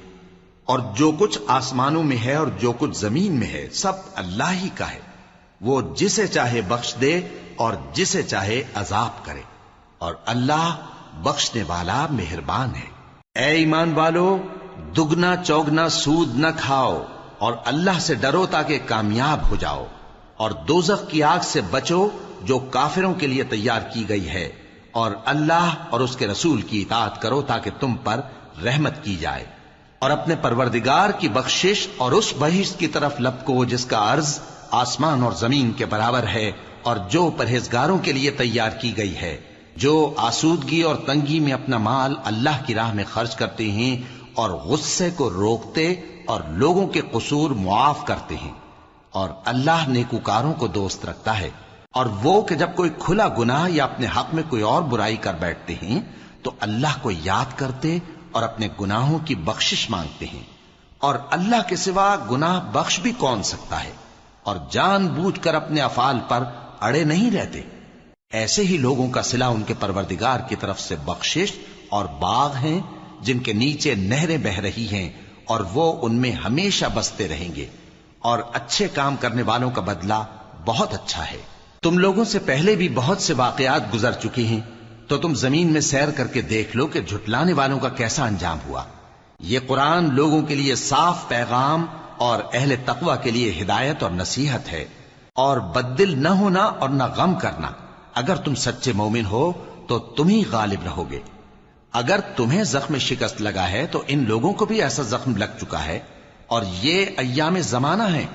Speaker 1: اور جو کچھ آسمانوں میں ہے اور جو کچھ زمین میں ہے سب اللہ ہی کا ہے، وہ جسے چاہے بخش دے اور جسے چاہے عذاب کرے، اور اللہ بخشنے والا مہربان ہے۔ اے ایمان والو، دگنا چوگنا سود نہ کھاؤ اور اللہ سے ڈرو تاکہ کامیاب ہو جاؤ، اور دوزخ کی آگ سے بچو جو کافروں کے لیے تیار کی گئی ہے، اور اللہ اور اس کے رسول کی اطاعت کرو تاکہ تم پر رحمت کی جائے، اور اپنے پروردگار کی بخشش اور اس بہشت کی طرف لپکو جس کا عرض آسمان اور زمین کے برابر ہے اور جو پرہیزگاروں کے لیے تیار کی گئی ہے، جو آسودگی اور تنگی میں اپنا مال اللہ کی راہ میں خرچ کرتے ہیں اور غصے کو روکتے اور لوگوں کے قصور معاف کرتے ہیں، اور اللہ نیکوکاروں کو دوست رکھتا ہے۔ اور وہ کہ جب کوئی کھلا گناہ یا اپنے حق میں کوئی اور برائی کر بیٹھتے ہیں تو اللہ کو یاد کرتے اور اپنے گناہوں کی بخشش مانگتے ہیں، اور اللہ کے سوا گناہ بخش بھی کون سکتا ہے، اور جان بوجھ کر اپنے افعال پر اڑے نہیں رہتے۔ ایسے ہی لوگوں کا صلہ ان کے پروردگار کی طرف سے بخشش اور باغ ہیں جن کے نیچے نہریں بہ رہی ہیں، اور وہ ان میں ہمیشہ بستے رہیں گے، اور اچھے کام کرنے والوں کا بدلہ بہت اچھا ہے۔ تم لوگوں سے پہلے بھی بہت سے واقعات گزر چکے ہیں، تو تم زمین میں سیر کر کے دیکھ لو کہ جھٹلانے والوں کا کیسا انجام ہوا۔ یہ قرآن لوگوں کے لیے صاف پیغام اور اہل تقوی کے لیے ہدایت اور نصیحت ہے، اور بددل نہ ہونا اور نہ غم کرنا۔ اگر تم سچے مومن ہو تو تم ہی غالب رہو گے۔ اگر تمہیں زخم شکست لگا ہے تو ان لوگوں کو بھی ایسا زخم لگ چکا ہے، اور یہ ایام زمانہ ہے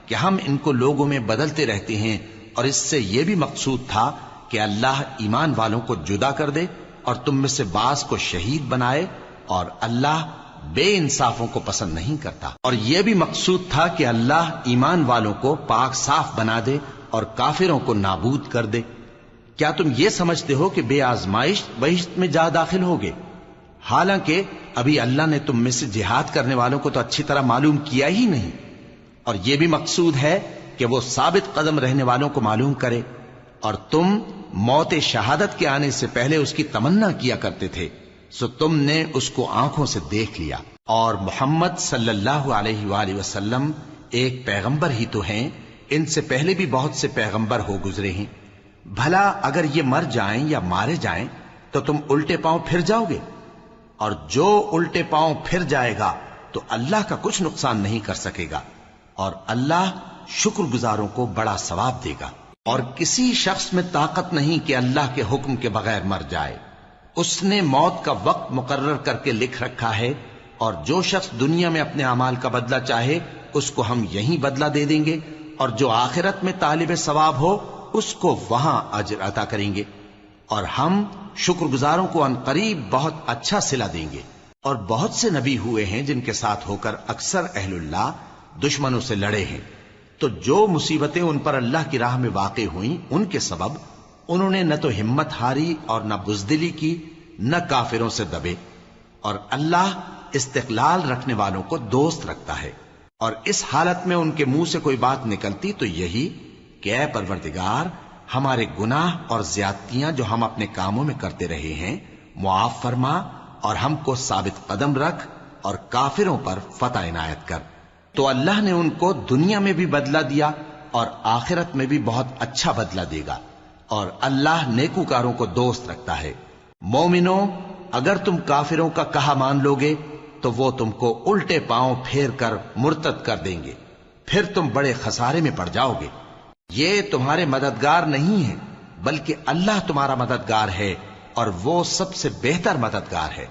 Speaker 1: کہ ہم ان کو لوگوں میں بدلتے رہتے ہیں، اور اس سے یہ بھی مقصود تھا کہ اللہ ایمان والوں کو جدا کر دے اور تم میں سے بعض کو شہید بنائے، اور اللہ بے انصافوں کو پسند نہیں کرتا۔ اور یہ بھی مقصود تھا کہ اللہ ایمان والوں کو پاک صاف بنا دے اور کافروں کو نابود کر دے۔ کیا تم یہ سمجھتے ہو کہ بے آزمائش بہشت میں جا داخل ہوگے؟ حالانکہ ابھی اللہ نے تم میں سے جہاد کرنے والوں کو تو اچھی طرح معلوم کیا ہی نہیں، اور یہ بھی مقصود ہے کہ وہ ثابت قدم رہنے والوں کو معلوم کرے، اور تم موت شہادت کے آنے سے پہلے اس کی تمنا کیا کرتے تھے، سو تم نے اس کو آنکھوں سے دیکھ لیا۔ اور محمد صلی اللہ علیہ وآلہ وسلم ایک پیغمبر ہی تو ہیں، ان سے پہلے بھی بہت سے پیغمبر ہو گزرے ہیں۔ بھلا اگر یہ مر جائیں یا مارے جائیں تو تم الٹے پاؤں پھر جاؤ گے؟ اور جو الٹے پاؤں پھر جائے گا تو اللہ کا کچھ نقصان نہیں کر سکے گا، اور اللہ شکر گزاروں کو بڑا ثواب دے گا۔ اور کسی شخص میں طاقت نہیں کہ اللہ کے حکم کے بغیر مر جائے، اس نے موت کا وقت مقرر کر کے لکھ رکھا ہے، اور جو شخص دنیا میں اپنے اعمال کا بدلہ چاہے اس کو ہم یہیں بدلہ دے دیں گے، اور جو آخرت میں طالب ثواب ہو اس کو وہاں اجر عطا کریں گے، اور ہم شکر گزاروں کو عنقریب بہت اچھا صلہ دیں گے۔ اور بہت سے نبی ہوئے ہیں جن کے ساتھ ہو کر اکثر اہل اللہ دشمنوں سے لڑے ہیں، تو جو مصیبتیں ان پر اللہ کی راہ میں واقع ہوئیں ان کے سبب انہوں نے نہ تو ہمت ہاری اور نہ بزدلی کی، نہ کافروں سے دبے، اور اللہ استقلال رکھنے والوں کو دوست رکھتا ہے۔ اور اس حالت میں ان کے منہ سے کوئی بات نکلتی تو یہی کہ اے پروردگار، ہمارے گناہ اور زیادتیاں جو ہم اپنے کاموں میں کرتے رہے ہیں معاف فرما، اور ہم کو ثابت قدم رکھ اور کافروں پر فتح عنایت کر۔ تو اللہ نے ان کو دنیا میں بھی بدلہ دیا اور آخرت میں بھی بہت اچھا بدلہ دے گا، اور اللہ نیکوکاروں کو دوست رکھتا ہے۔ مومنوں، اگر تم کافروں کا کہا مان لوگے تو وہ تم کو الٹے پاؤں پھیر کر مرتد کر دیں گے، پھر تم بڑے خسارے میں پڑ جاؤ گے۔ یہ تمہارے مددگار نہیں ہے بلکہ اللہ تمہارا مددگار ہے، اور وہ سب سے بہتر مددگار ہے۔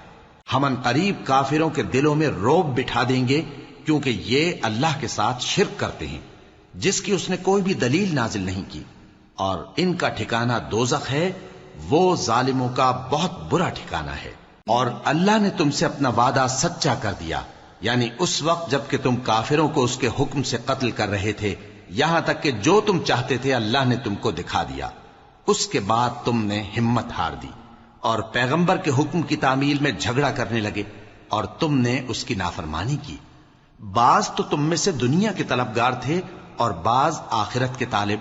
Speaker 1: ہم عنقریب کافروں کے دلوں میں رعب بٹھا دیں گے، کیونکہ یہ اللہ کے ساتھ شرک کرتے ہیں جس کی اس نے کوئی بھی دلیل نازل نہیں کی، اور ان کا ٹھکانہ دوزخ ہے، وہ ظالموں کا بہت برا ٹھکانہ ہے۔ اور اللہ نے تم سے اپنا وعدہ سچا کر دیا، یعنی اس وقت جب کہ تم کافروں کو اس کے حکم سے قتل کر رہے تھے، یہاں تک کہ جو تم چاہتے تھے اللہ نے تم کو دکھا دیا۔ اس کے بعد تم نے ہمت ہار دی اور پیغمبر کے حکم کی تعمیل میں جھگڑا کرنے لگے، اور تم نے اس کی نافرمانی کی۔ بعض تو تم میں سے دنیا کے طلبگار تھے اور بعض آخرت کے طالب۔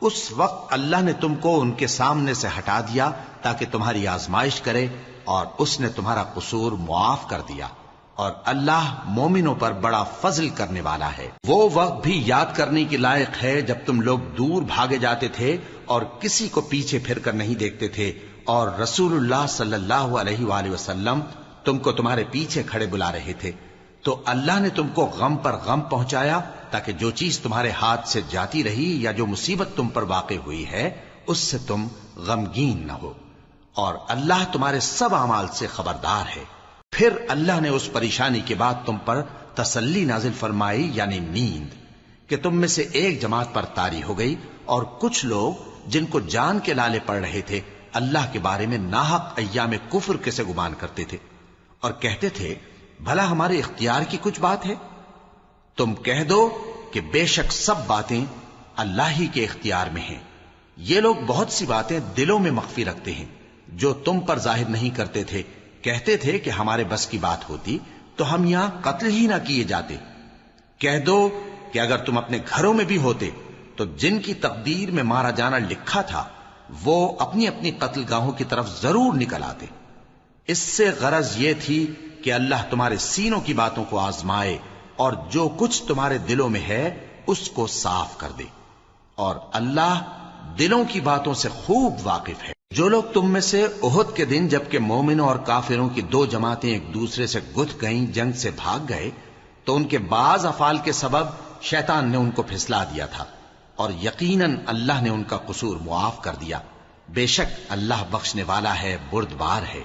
Speaker 1: اس وقت اللہ نے تم کو ان کے سامنے سے ہٹا دیا تاکہ تمہاری آزمائش کرے، اور اس نے تمہارا قصور معاف کر دیا، اور اللہ مومنوں پر بڑا فضل کرنے والا ہے۔ وہ وقت بھی یاد کرنے کی لائق ہے جب تم لوگ دور بھاگے جاتے تھے اور کسی کو پیچھے پھر کر نہیں دیکھتے تھے، اور رسول اللہ صلی اللہ علیہ وآلہ وسلم تم کو تمہارے پیچھے کھڑے بلا رہے تھے، تو اللہ نے تم کو غم پر غم پہنچایا تاکہ جو چیز تمہارے ہاتھ سے جاتی رہی یا جو مصیبت تم پر واقع ہوئی ہے اس سے تم غمگین نہ ہو، اور اللہ تمہارے سب اعمال سے خبردار ہے۔ پھر اللہ نے اس پریشانی کے بعد تم پر تسلی نازل فرمائی، یعنی نیند۔ کہ تم میں سے ایک جماعت پر طاری ہو گئی اور کچھ لوگ جن کو جان کے لالے پڑ رہے تھے اللہ کے بارے میں ناحق ایام کفر کے سے گمان کرتے تھے اور کہتے تھے بھلا ہمارے اختیار کی کچھ بات ہے؟ تم کہہ دو کہ بے شک سب باتیں اللہ ہی کے اختیار میں ہیں۔ یہ لوگ بہت سی باتیں دلوں میں مخفی رکھتے ہیں جو تم پر ظاہر نہیں کرتے تھے، کہتے تھے کہ ہمارے بس کی بات ہوتی تو ہم یہاں قتل ہی نہ کیے جاتے۔ کہہ دو کہ اگر تم اپنے گھروں میں بھی ہوتے تو جن کی تقدیر میں مارا جانا لکھا تھا وہ اپنی اپنی قتل گاہوں کی طرف ضرور نکل آتے۔ اس سے غرض یہ تھی کہ اللہ تمہارے سینوں کی باتوں کو آزمائے اور جو کچھ تمہارے دلوں میں ہے اس کو صاف کر دے، اور اللہ دلوں کی باتوں سے خوب واقف ہے۔ جو لوگ تم میں سے احد کے دن جبکہ مومنوں اور کافروں کی دو جماعتیں ایک دوسرے سے گتھ گئیں جنگ سے بھاگ گئے تو ان کے بعض افعال کے سبب شیطان نے ان کو پھسلا دیا تھا، اور یقیناً اللہ نے ان کا قصور معاف کر دیا۔ بے شک اللہ بخشنے والا ہے، بردبار ہے۔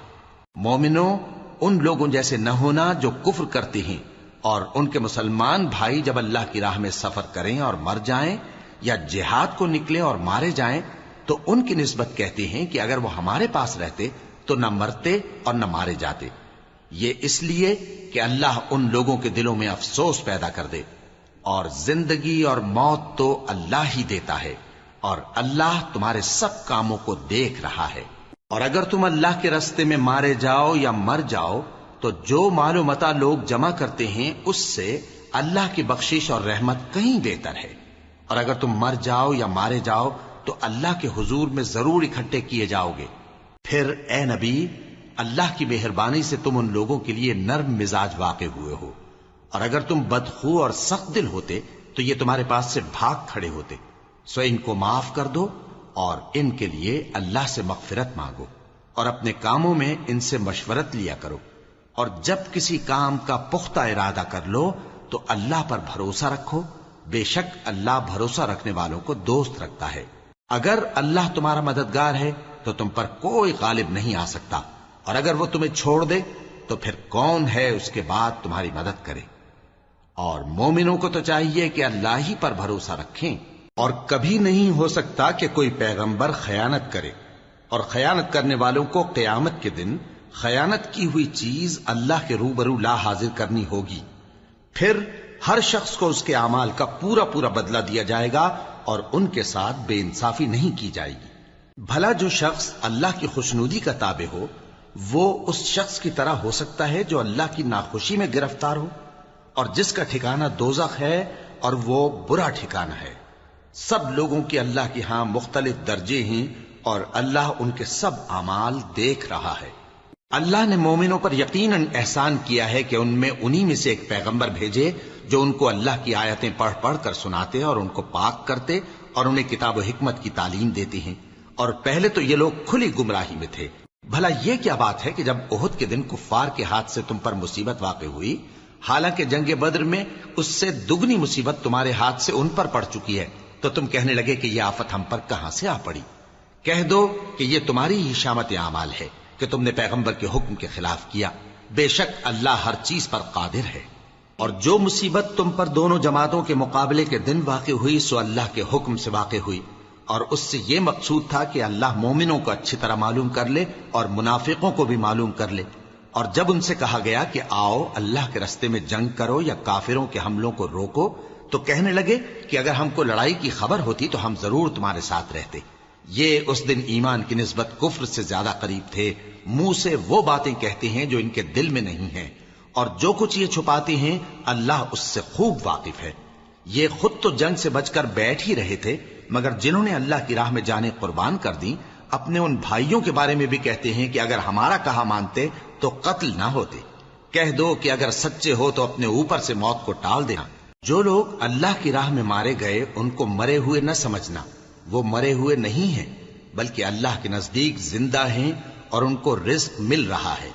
Speaker 1: مومنوں، ان لوگوں جیسے نہ ہونا جو کفر کرتے ہیں اور ان کے مسلمان بھائی جب اللہ کی راہ میں سفر کریں اور مر جائیں یا جہاد کو نکلیں اور مارے جائیں تو ان کی نسبت کہتے ہیں کہ اگر وہ ہمارے پاس رہتے تو نہ مرتے اور نہ مارے جاتے، یہ اس لیے کہ اللہ ان لوگوں کے دلوں میں افسوس پیدا کر دے، اور زندگی اور موت تو اللہ ہی دیتا ہے، اور اللہ تمہارے سب کاموں کو دیکھ رہا ہے۔ اور اگر تم اللہ کے راستے میں مارے جاؤ یا مر جاؤ تو جو مال و متاع لوگ جمع کرتے ہیں اس سے اللہ کی بخشش اور رحمت کہیں بہتر ہے، اور اگر تم مر جاؤ یا مارے جاؤ تو اللہ کے حضور میں ضرور اکٹھے کیے جاؤ گے۔ پھر اے نبی، اللہ کی مہربانی سے تم ان لوگوں کے لیے نرم مزاج واقع ہوئے ہو، اور اگر تم بدخو اور سخت دل ہوتے تو یہ تمہارے پاس سے بھاگ کھڑے ہوتے، سو ان کو معاف کر دو اور ان کے لیے اللہ سے مغفرت مانگو، اور اپنے کاموں میں ان سے مشورت لیا کرو، اور جب کسی کام کا پختہ ارادہ کر لو تو اللہ پر بھروسہ رکھو، بے شک اللہ بھروسہ رکھنے والوں کو دوست رکھتا ہے۔ اگر اللہ تمہارا مددگار ہے تو تم پر کوئی غالب نہیں آ سکتا، اور اگر وہ تمہیں چھوڑ دے تو پھر کون ہے اس کے بعد تمہاری مدد کرے؟ اور مومنوں کو تو چاہیے کہ اللہ ہی پر بھروسہ رکھیں، اور کبھی نہیں ہو سکتا کہ کوئی پیغمبر خیانت کرے، اور خیانت کرنے والوں کو قیامت کے دن خیانت کی ہوئی چیز اللہ کے روبرو لا حاضر کرنی ہوگی، پھر ہر شخص کو اس کے اعمال کا پورا پورا بدلہ دیا جائے گا اور ان کے ساتھ بے انصافی نہیں کی جائے گی۔ بھلا جو شخص اللہ کی خوشنودی کا تابع ہو وہ اس شخص کی طرح ہو سکتا ہے جو اللہ کی ناخوشی میں گرفتار ہو، اور جس کا ٹھکانہ دوزخ ہے اور وہ برا ٹھکانہ ہے۔ سب لوگوں کے اللہ کے ہاں مختلف درجے ہیں اور اللہ ان کے سب اعمال دیکھ رہا ہے۔ اللہ نے مومنوں پر یقیناً احسان کیا ہے کہ ان میں انہی میں سے ایک پیغمبر بھیجے جو ان کو اللہ کی آیتیں پڑھ پڑھ کر سناتے اور ان کو پاک کرتے اور انہیں کتاب و حکمت کی تعلیم دیتے ہیں، اور پہلے تو یہ لوگ کھلی گمراہی میں تھے۔ بھلا یہ کیا بات ہے کہ جب احد کے دن کفار کے ہاتھ سے تم پر مصیبت واقع ہوئی، حالانکہ جنگ بدر میں اس سے دگنی مصیبت تمہارے ہاتھ سے ان پر پڑ چکی ہے، تو تم کہنے لگے کہ یہ آفت ہم پر کہاں سے آ پڑی؟ کہہ دو کہ یہ تمہاری ہی شامت اعمال ہے کہ تم نے پیغمبر کے حکم کے خلاف کیا، بے شک اللہ ہر چیز پر قادر ہے۔ اور جو مصیبت تم پر دونوں جماعتوں کے مقابلے کے دن واقع ہوئی سو اللہ کے حکم سے واقع ہوئی، اور اس سے یہ مقصود تھا کہ اللہ مومنوں کو اچھی طرح معلوم کر لے اور منافقوں کو بھی معلوم کر لے۔ اور جب ان سے کہا گیا کہ آؤ اللہ کے راستے میں جنگ کرو یا کافروں کے حملوں کو روکو، تو کہنے لگے کہ اگر ہم کو لڑائی کی خبر ہوتی تو ہم ضرور تمہارے ساتھ رہتے۔ یہ اس دن ایمان کی نسبت کفر سے زیادہ قریب تھے، منہ سے وہ باتیں کہتے ہیں جو ان کے دل میں نہیں ہیں، اور جو کچھ یہ چھپاتے ہیں اللہ اس سے خوب واقف ہے۔ یہ خود تو جنگ سے بچ کر بیٹھ ہی رہے تھے، مگر جنہوں نے اللہ کی راہ میں جانیں قربان کر دیں اپنے ان بھائیوں کے بارے میں بھی کہتے ہیں کہ اگر ہمارا کہا مانتے تو قتل نہ ہوتے۔ کہہ دو کہ اگر سچے ہو تو اپنے اوپر سے موت کو ٹال دینا۔ جو لوگ اللہ کی راہ میں مارے گئے ان کو مرے ہوئے نہ سمجھنا، وہ مرے ہوئے نہیں ہیں بلکہ اللہ کے نزدیک زندہ ہیں اور ان کو رزق مل رہا ہے۔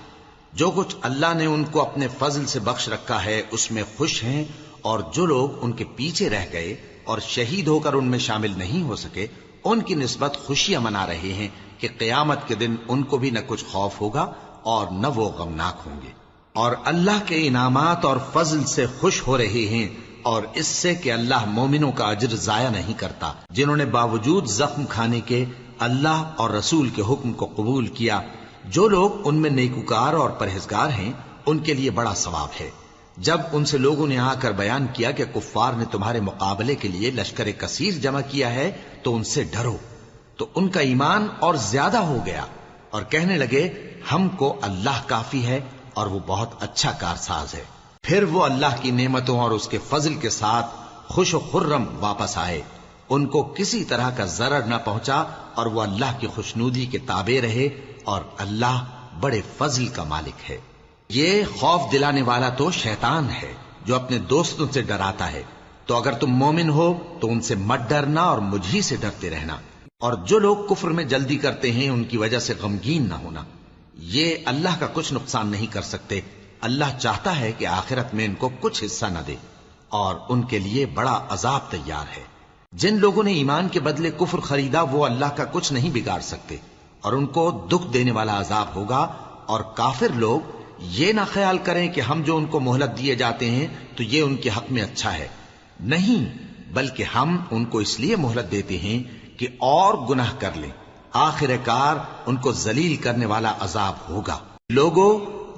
Speaker 1: جو کچھ اللہ نے ان کو اپنے فضل سے بخش رکھا ہے اس میں خوش ہیں، اور جو لوگ ان کے پیچھے رہ گئے اور شہید ہو کر ان میں شامل نہیں ہو سکے ان کی نسبت خوشیاں منا رہے ہیں کہ قیامت کے دن ان کو بھی نہ کچھ خوف ہوگا اور نہ وہ غمناک ہوں گے، اور اللہ کے انعامات اور فضل سے خوش ہو رہے ہیں اور اس سے کہ اللہ مومنوں کا اجر ضائع نہیں کرتا، جنہوں نے باوجود زخم کھانے کے اللہ اور رسول کے حکم کو قبول کیا۔ جو لوگ ان میں نیکوکار اور پرہیزگار ہیں ان کے لیے بڑا ثواب ہے۔ جب ان سے لوگوں نے آ کر بیان کیا کہ کفار نے تمہارے مقابلے کے لیے لشکر کثیر جمع کیا ہے تو ان سے ڈرو، تو ان کا ایمان اور زیادہ ہو گیا اور کہنے لگے ہم کو اللہ کافی ہے اور وہ بہت اچھا کارساز ہے۔ پھر وہ اللہ کی نعمتوں اور اس کے فضل کے ساتھ خوش و خرم واپس آئے، ان کو کسی طرح کا ضرر نہ پہنچا اور وہ اللہ کی خوشنودی کے تابع رہے، اور اللہ بڑے فضل کا مالک ہے۔ یہ خوف دلانے والا تو شیطان ہے جو اپنے دوستوں سے ڈراتا ہے، تو اگر تم مومن ہو تو ان سے مت ڈرنا اور مجھ ہی سے ڈرتے رہنا، اور جو لوگ کفر میں جلدی کرتے ہیں ان کی وجہ سے غمگین نہ ہونا، یہ اللہ کا کچھ نقصان نہیں کر سکتے۔ اللہ چاہتا ہے کہ آخرت میں ان کو کچھ حصہ نہ دے، اور ان کے لیے بڑا عذاب تیار ہے۔ جن لوگوں نے ایمان کے بدلے کفر خریدا وہ اللہ کا کچھ نہیں بگاڑ سکتے، اور ان کو دکھ دینے والا عذاب ہوگا۔ اور کافر لوگ یہ نہ خیال کریں کہ ہم جو ان کو مہلت دیے جاتے ہیں تو یہ ان کے حق میں اچھا ہے، نہیں، بلکہ ہم ان کو اس لیے مہلت دیتے ہیں کہ اور گناہ کر لیں، آخر کار ان کو ذلیل کرنے والا عذاب ہوگا۔ لوگوں،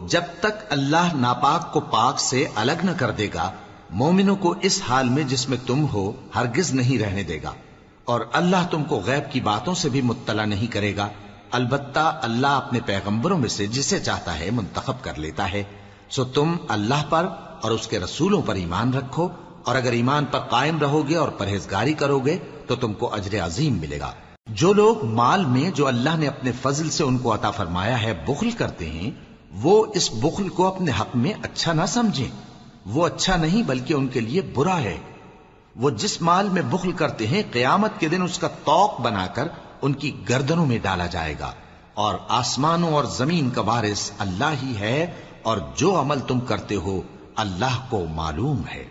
Speaker 1: جب تک اللہ ناپاک کو پاک سے الگ نہ کر دے گا، مومنوں کو اس حال میں جس میں تم ہو ہرگز نہیں رہنے دے گا، اور اللہ تم کو غیب کی باتوں سے بھی مطلع نہیں کرے گا۔ البتہ اللہ اپنے پیغمبروں میں سے جسے چاہتا ہے منتخب کر لیتا ہے۔ سو تم اللہ پر اور اس کے رسولوں پر ایمان رکھو، اور اگر ایمان پر قائم رہو گے اور پرہیزگاری کرو گے تو تم کو اجر عظیم ملے گا۔ جو لوگ مال میں جو اللہ نے اپنے فضل سے ان کو عطا فرمایا ہے بخل کرتے ہیں، وہ اس بخل کو اپنے حق میں اچھا نہ سمجھیں، وہ اچھا نہیں بلکہ ان کے لیے برا ہے۔ وہ جس مال میں بخل کرتے ہیں قیامت کے دن اس کا طوق بنا کر ان کی گردنوں میں ڈالا جائے گا، اور آسمانوں اور زمین کا وارث اللہ ہی ہے، اور جو عمل تم کرتے ہو اللہ کو معلوم ہے۔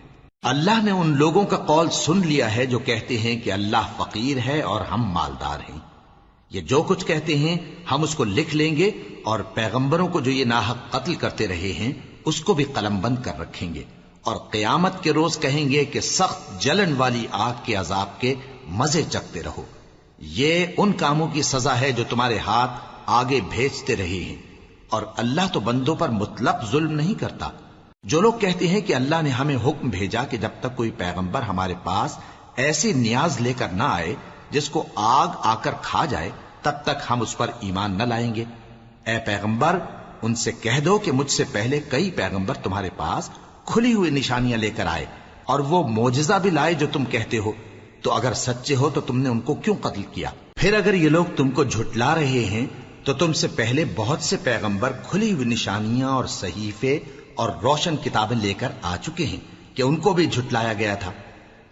Speaker 1: اللہ نے ان لوگوں کا قول سن لیا ہے جو کہتے ہیں کہ اللہ فقیر ہے اور ہم مالدار ہیں۔ یہ جو کچھ کہتے ہیں ہم اس کو لکھ لیں گے، اور پیغمبروں کو جو یہ ناحق قتل کرتے رہے ہیں اس کو بھی قلم بند کر رکھیں گے، اور قیامت کے روز کہیں گے کہ سخت جلن والی آگ کے عذاب کے مزے چکھتے رہو۔ یہ ان کاموں کی سزا ہے جو تمہارے ہاتھ آگے بھیجتے رہے ہیں، اور اللہ تو بندوں پر مطلق ظلم نہیں کرتا۔ جو لوگ کہتے ہیں کہ اللہ نے ہمیں حکم بھیجا کہ جب تک کوئی پیغمبر ہمارے پاس ایسی نیاز لے کر نہ آئے جس کو آگ آ کر کھا جائے تب تک ہم اس پر ایمان نہ لائیں گے، اے پیغمبر ان سے کہہ دو کہ مجھ سے پہلے کئی پیغمبر تمہارے پاس کھلی ہوئی نشانیاں لے کر آئے، اور وہ معجزہ بھی لائے جو تم کہتے ہو، تو اگر سچے ہو تو تم نے ان کو کیوں قتل کیا؟ پھر اگر یہ لوگ تم کو جھٹلا رہے ہیں تو تم سے پہلے بہت سے پیغمبر کھلی ہوئی نشانیاں اور صحیفے اور روشن کتابیں لے کر آ چکے ہیں کہ ان کو بھی جھٹلایا گیا تھا۔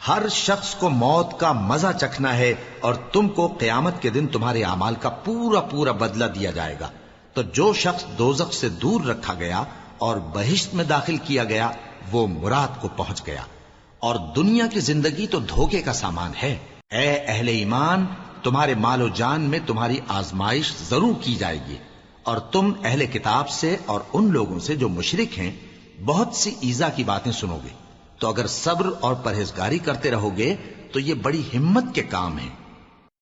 Speaker 1: ہر شخص کو موت کا مزہ چکھنا ہے، اور تم کو قیامت کے دن تمہارے اعمال کا پورا پورا بدلہ دیا جائے گا۔ تو جو شخص دوزخ سے دور رکھا گیا اور بہشت میں داخل کیا گیا وہ مراد کو پہنچ گیا، اور دنیا کی زندگی تو دھوکے کا سامان ہے۔ اے اہل ایمان، تمہارے مال و جان میں تمہاری آزمائش ضرور کی جائے گی، اور تم اہل کتاب سے اور ان لوگوں سے جو مشرک ہیں بہت سی ایذا کی باتیں سنو گے، تو اگر صبر اور پرہیزگاری کرتے رہو گے تو یہ بڑی ہمت کے کام ہیں۔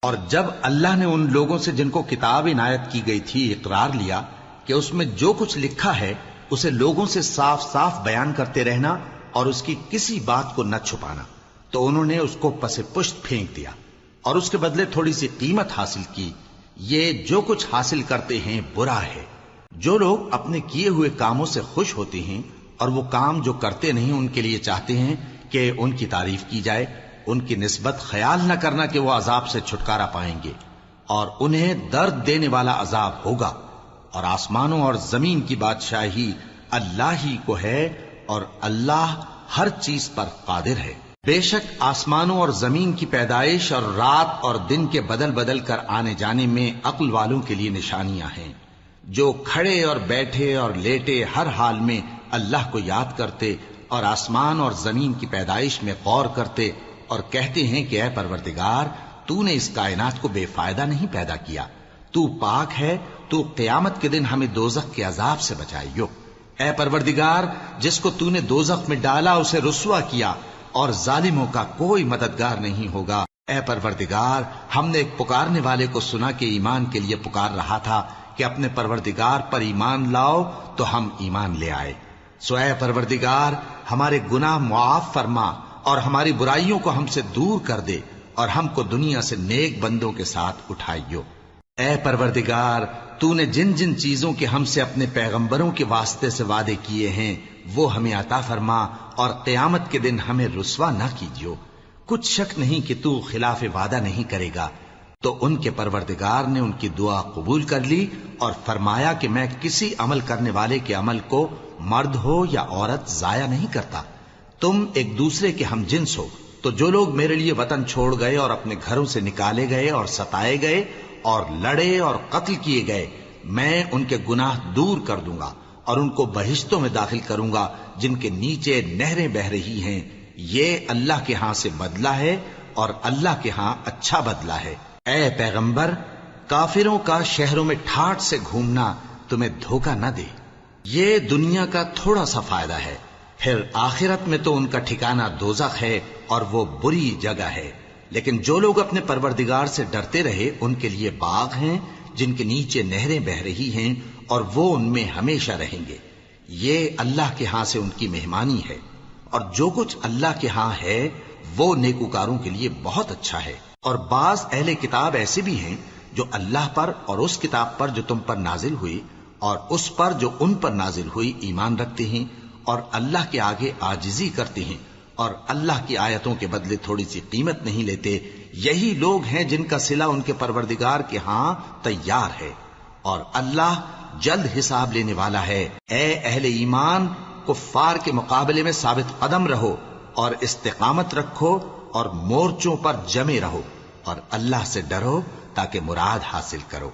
Speaker 1: اور جب اللہ نے ان لوگوں سے جن کو کتاب عنایت کی گئی تھی اقرار لیا کہ اس میں جو کچھ لکھا ہے اسے لوگوں سے صاف صاف بیان کرتے رہنا اور اس کی کسی بات کو نہ چھپانا، تو انہوں نے اس کو پس پشت پھینک دیا اور اس کے بدلے تھوڑی سی قیمت حاصل کی۔ یہ جو کچھ حاصل کرتے ہیں برا ہے۔ جو لوگ اپنے کیے ہوئے کاموں سے خوش ہوتے ہیں اور وہ کام جو کرتے نہیں ان کے لیے چاہتے ہیں کہ ان کی تعریف کی جائے، ان کی نسبت خیال نہ کرنا کہ وہ عذاب سے چھٹکارا پائیں گے، اور انہیں درد دینے والا عذاب ہوگا۔ اور آسمانوں اور زمین کی بادشاہی اللہ ہی کو ہے، اور اللہ ہر چیز پر قادر ہے۔ بے شک آسمانوں اور زمین کی پیدائش اور رات اور دن کے بدل بدل کر آنے جانے میں عقل والوں کے لیے نشانیاں ہیں، جو کھڑے اور بیٹھے اور لیٹے ہر حال میں اللہ کو یاد کرتے اور آسمان اور زمین کی پیدائش میں غور کرتے اور کہتے ہیں کہ اے پروردگار، تو نے اس کائنات کو بے فائدہ نہیں پیدا کیا، تو پاک ہے، تو قیامت کے دن ہمیں دوزخ کے عذاب سے بچائیو۔ اے پروردگار، جس کو تو نے دوزخ میں ڈالا اسے رسوا کیا، اور ظالموں کا کوئی مددگار نہیں ہوگا۔ اے پروردگار، ہم نے ایک پکارنے والے کو سنا کہ ایمان کے لیے پکار رہا تھا کہ اپنے پروردگار پر ایمان لاؤ، تو ہم ایمان لے آئے۔ سو اے پروردگار، ہمارے گناہ معاف فرما اور ہماری برائیوں کو ہم سے دور کر دے، اور ہم کو دنیا سے نیک بندوں کے ساتھ اٹھائیو۔ اے پروردگار، تو نے جن جن چیزوں کے ہم سے اپنے پیغمبروں کے واسطے سے وعدے کیے ہیں وہ ہمیں عطا فرما، اور قیامت کے دن ہمیں رسوا نہ کیجیو۔ کچھ شک نہیں کہ تو خلاف وعدہ نہیں کرے گا۔ تو ان کے پروردگار نے ان کی دعا قبول کر لی اور فرمایا کہ میں کسی عمل کرنے والے کے عمل کو مرد ہو یا عورت ضائع نہیں کرتا۔ تم ایک دوسرے کے ہم جنس ہو، تو جو لوگ میرے لیے وطن چھوڑ گئے اور اپنے گھروں سے نکالے گئے اور ستائے گئے اور لڑے اور قتل کیے گئے، میں ان کے گناہ دور کر دوں گا اور ان کو بہشتوں میں داخل کروں گا جن کے نیچے نہریں بہ رہی ہیں۔ یہ اللہ کے ہاں سے بدلہ ہے اور اللہ کے ہاں اچھا بدلہ ہے۔ اے پیغمبر، کافروں کا شہروں میں ٹھاٹ سے گھومنا تمہیں دھوکہ نہ دے۔ یہ دنیا کا تھوڑا سا فائدہ ہے، پھر آخرت میں تو ان کا ٹھکانہ دوزخ ہے اور وہ بری جگہ ہے۔ لیکن جو لوگ اپنے پروردگار سے ڈرتے رہے ان کے لیے باغ ہیں جن کے نیچے نہریں بہ رہی ہیں، اور وہ ان میں ہمیشہ رہیں گے۔ یہ اللہ کے ہاں سے ان کی مہمانی ہے، اور جو کچھ اللہ کے ہاں ہے وہ نیکوکاروں کے لیے بہت اچھا ہے۔ اور بعض اہل کتاب ایسے بھی ہیں جو اللہ پر اور اس کتاب پر جو تم پر نازل ہوئی اور اس پر جو ان پر نازل ہوئی ایمان رکھتے ہیں، اور اللہ کے آگے عاجزی کرتے ہیں، اور اللہ کی آیتوں کے بدلے تھوڑی سی قیمت نہیں لیتے۔ یہی لوگ ہیں جن کا صلہ ان کے پروردگار کے ہاں تیار ہے، اور اللہ جلد حساب لینے والا ہے۔ اے اہل ایمان، کفار کے مقابلے میں ثابت قدم رہو اور استقامت رکھو اور مورچوں پر جمے رہو، اور اللہ سے ڈرو تاکہ مراد حاصل کرو۔